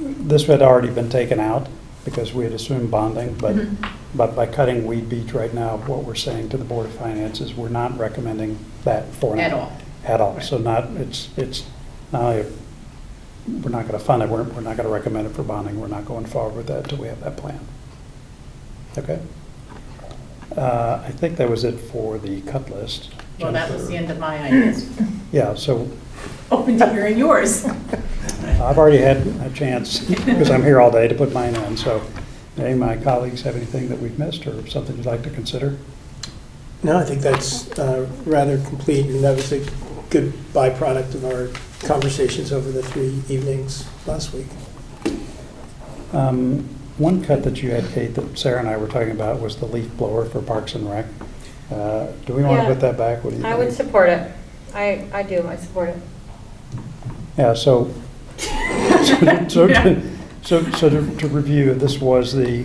this had already been taken out because we had assumed bonding, but by cutting Weed Beach right now, what we're saying to the Board of Finance is we're not recommending that for now. At all. At all. Right. So it's not only, we're not going to fund it, we're not going to recommend it for bonding, we're not going forward with that until we have that plan. Okay? I think that was it for the cut list. Well, that was the end of my ideas. Yeah, so Open to hearing yours. I've already had a chance, because I'm here all day, to put mine in, so any of my colleagues have anything that we've missed or something you'd like to consider? No, I think that's rather complete, and that was a good byproduct of our conversations over the 3 evenings last week. One cut that you had, Kate, that Sarah and I were talking about was the leaf blower for Parks and Rec. Do we want to Yeah. put that back? What do you think? I would support it. I do, I support it. Yeah, so, to review, this was the,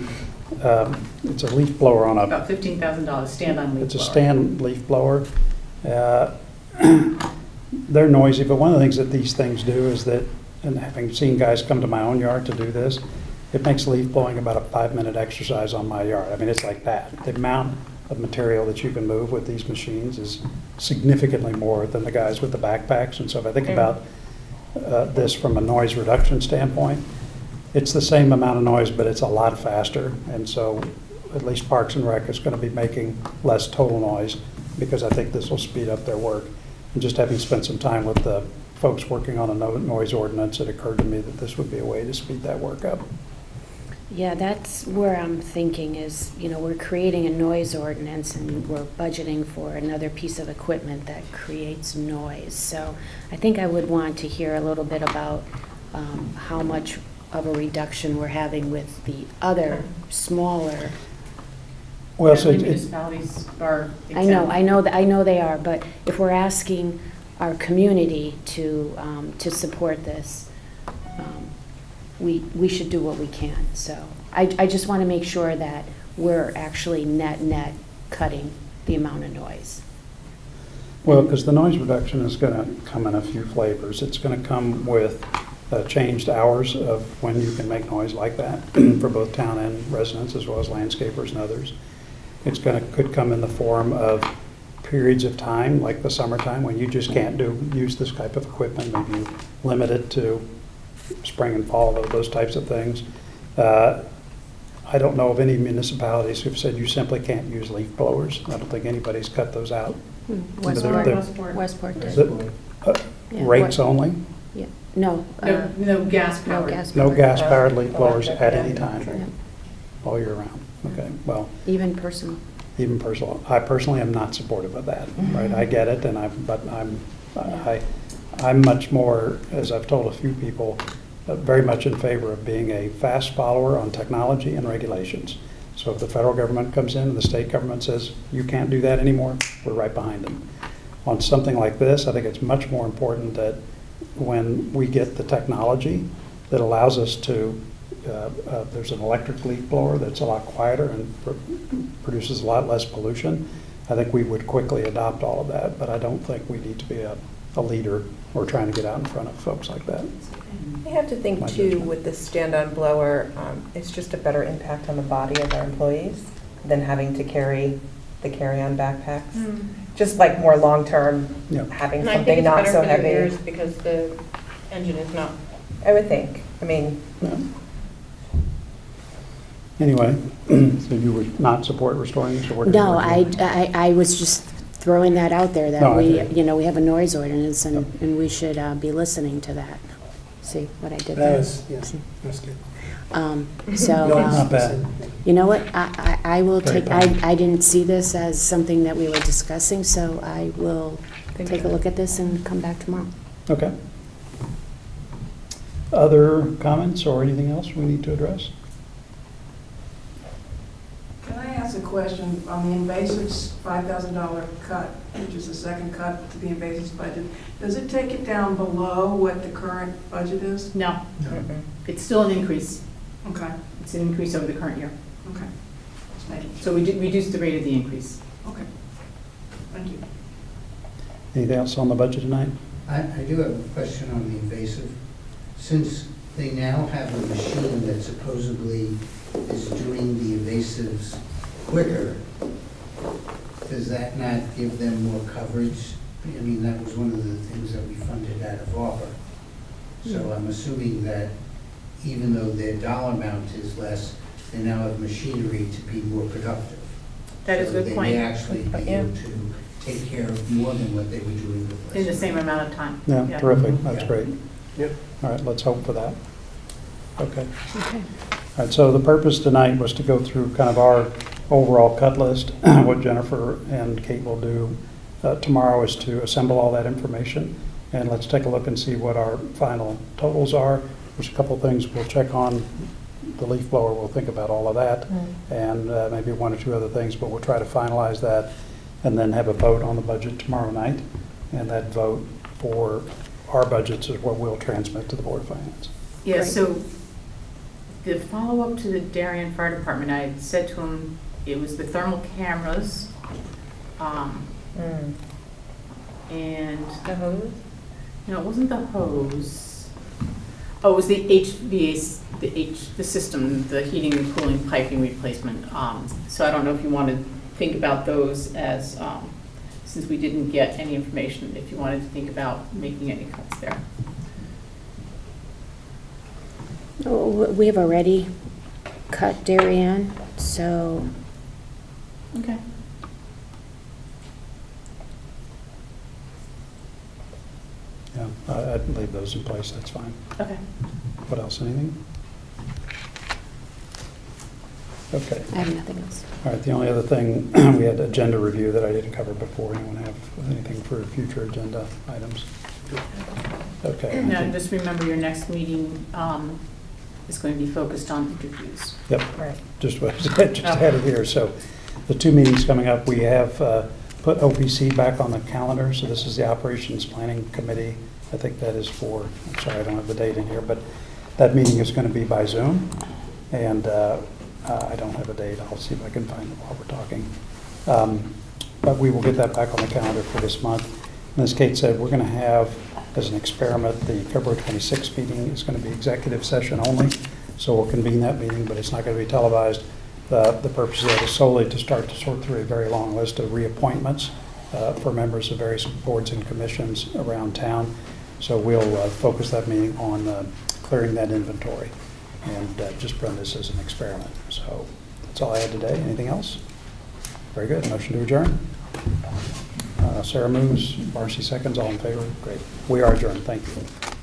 it's a leaf blower on a, About $15,000 stand-on leaf blower. it's a stand leaf blower. They're noisy, but one of the things that these things do is that, and having seen guys come to my own yard to do this, it makes leaf blowing about a 5-minute exercise on my yard. I mean, it's like that. The amount of material that you can move with these machines is significantly more than the guys with the backpacks. And so if I think about this from a noise reduction standpoint, it's the same amount of noise, but it's a lot faster. And so at least Parks and Rec is going to be making less total noise, because I think this will speed up their work. And just having spent some time with the folks working on a noise ordinance, it occurred to me that this would be a way to speed that work up. Yeah, that's where I'm thinking is, we're creating a noise ordinance and we're budgeting for another piece of equipment that creates noise. So I think I would want to hear a little bit about how much of a reduction we're having with the other smaller. Well, so Municipalities are exempt. I know they are, but if we're asking our community to support this, we should do what we can. So I just want to make sure that we're actually net cutting the amount of noise. well, because the noise reduction is going to come in a few flavors. It's going to come with changed hours of when you can make noise like that for both town and residents, as well as landscapers and others. It's could come in the form of periods of time, like the summertime, when you just can't use this type of equipment. Maybe you limit it to spring and fall, those types of things. I don't know of any municipalities who've said you simply can't use leaf blowers. I don't think anybody's cut those out. Westport did. Yeah, Rakes only? Yeah, no. No gas powered. No gas-powered leaf blowers Electric, at yeah. any time, Yep. all year round. Okay, well, Even personal. even personal, I personally am not supportive of that, right? I get it, and I'm much more, as I've told a few people, very much in favor of being a fast follower on technology and regulations. So if the federal government comes in and the state government says, you can't do that anymore, we're right behind them. On something like this, I think it's much more important that when we get the technology that allows us to, there's an electric leaf blower that's a lot quieter and produces a lot less pollution. I think we would quickly adopt all of that, but I don't think we need to be a leader or trying to get out in front of folks like that. I have to think My too, judgment. with the stand-on blower, it's just a better impact on the body of our employees than having to carry the carry-on backpacks. Just like more long-term, Yeah. having And I think something it's not better so for their heavy. ears because the engine is not. I would think. I mean, Yeah. Anyway, so you would not support restoring this? Or what- No, I was just throwing that out there, No, that I we, agree. we have a noise ordinance and, Yep. and we should be listening to that. See what I did there? That was, yeah, that's good. So, No, Not bad. you know what, I will Very take, fine. I didn't see this as something that we were discussing, so I will Think take a about look at this and come back tomorrow. Okay. Other comments or anything else we need to address? Can I ask a question on the invasives $5,000 cut, which is the second cut to the invasives budget? Does it take it down below what the current budget is? No, it's still an increase. Okay, It's an increase over the current year. okay. Just making sure. So we did reduce the rate of the increase. Okay. Thank you. Anything else on the budget tonight? I do have a question on the invasive. Since they now have a machine that supposedly is doing the invasives quicker, does that not give them more coverage? I mean, that was one of the things that we funded out of ARPA. So I'm assuming that even though their dollar amount is less, they now have machinery to be more productive. That is a good So point. they may actually be Yeah. able to take care of more than what they were doing with us. In the same amount of time. Yeah, terrific, that's Yeah. great. Yep. All right, let's hope for that. Okay. Okay. All right, so the purpose tonight was to go through kind of our overall cut list. What Jennifer and Kate will do tomorrow is to assemble all that information, and let's take a look and see what our final totals are. There's a couple things we'll check on. The leaf blower, we'll think about all of that, and maybe one or two other things, but we'll try to finalize that and then have a vote on the budget tomorrow night. And that vote for our budgets is what we'll transmit to the Board of Finance. Yeah, Great. so the follow-up to the Darien Fire Department, I had said to him, it was the thermal cameras, and, The hose? no, it wasn't the hose. Oh, it was the HVAC, the system, the heating and cooling piping replacement. So I don't know if you want to think about those as, since we didn't get any information, if you wanted to think about making any cuts there. Oh, we have already cut Darien, so Okay. Yeah, I'd leave those in place, that's fine. Okay. What else, anything? Okay, I have nothing else. all right, the only other thing, we had agenda review that I didn't cover before. Anyone have anything for future agenda items? Okay. Now, just remember, your next meeting is going to be focused on interviews. Yep, Right. just what I just had it here. So the two meetings coming up, we have put OPC back on the calendar. So this is the Operations Planning Committee. I think that is for, I'm sorry, I don't have the date in here, but that meeting is going to be by Zoom. And I don't have a date. I'll see if I can find it while we're talking. But we will get that back on the calendar for this month. And as Kate said, we're going to have, as an experiment, the February 26th meeting is going to be executive session only. So we'll convene that meeting, but it's not going to be televised. The purpose of that is solely to start to sort through a very long list of reappointments for members of various boards and commissions around town. So we'll focus that meeting on clearing that inventory and just run this as an experiment. So that's all I had today. Anything else? Very good. Motion to adjourn. Sarah moves, Marcy seconds. All in favor? Great. We are adjourned. Thank you.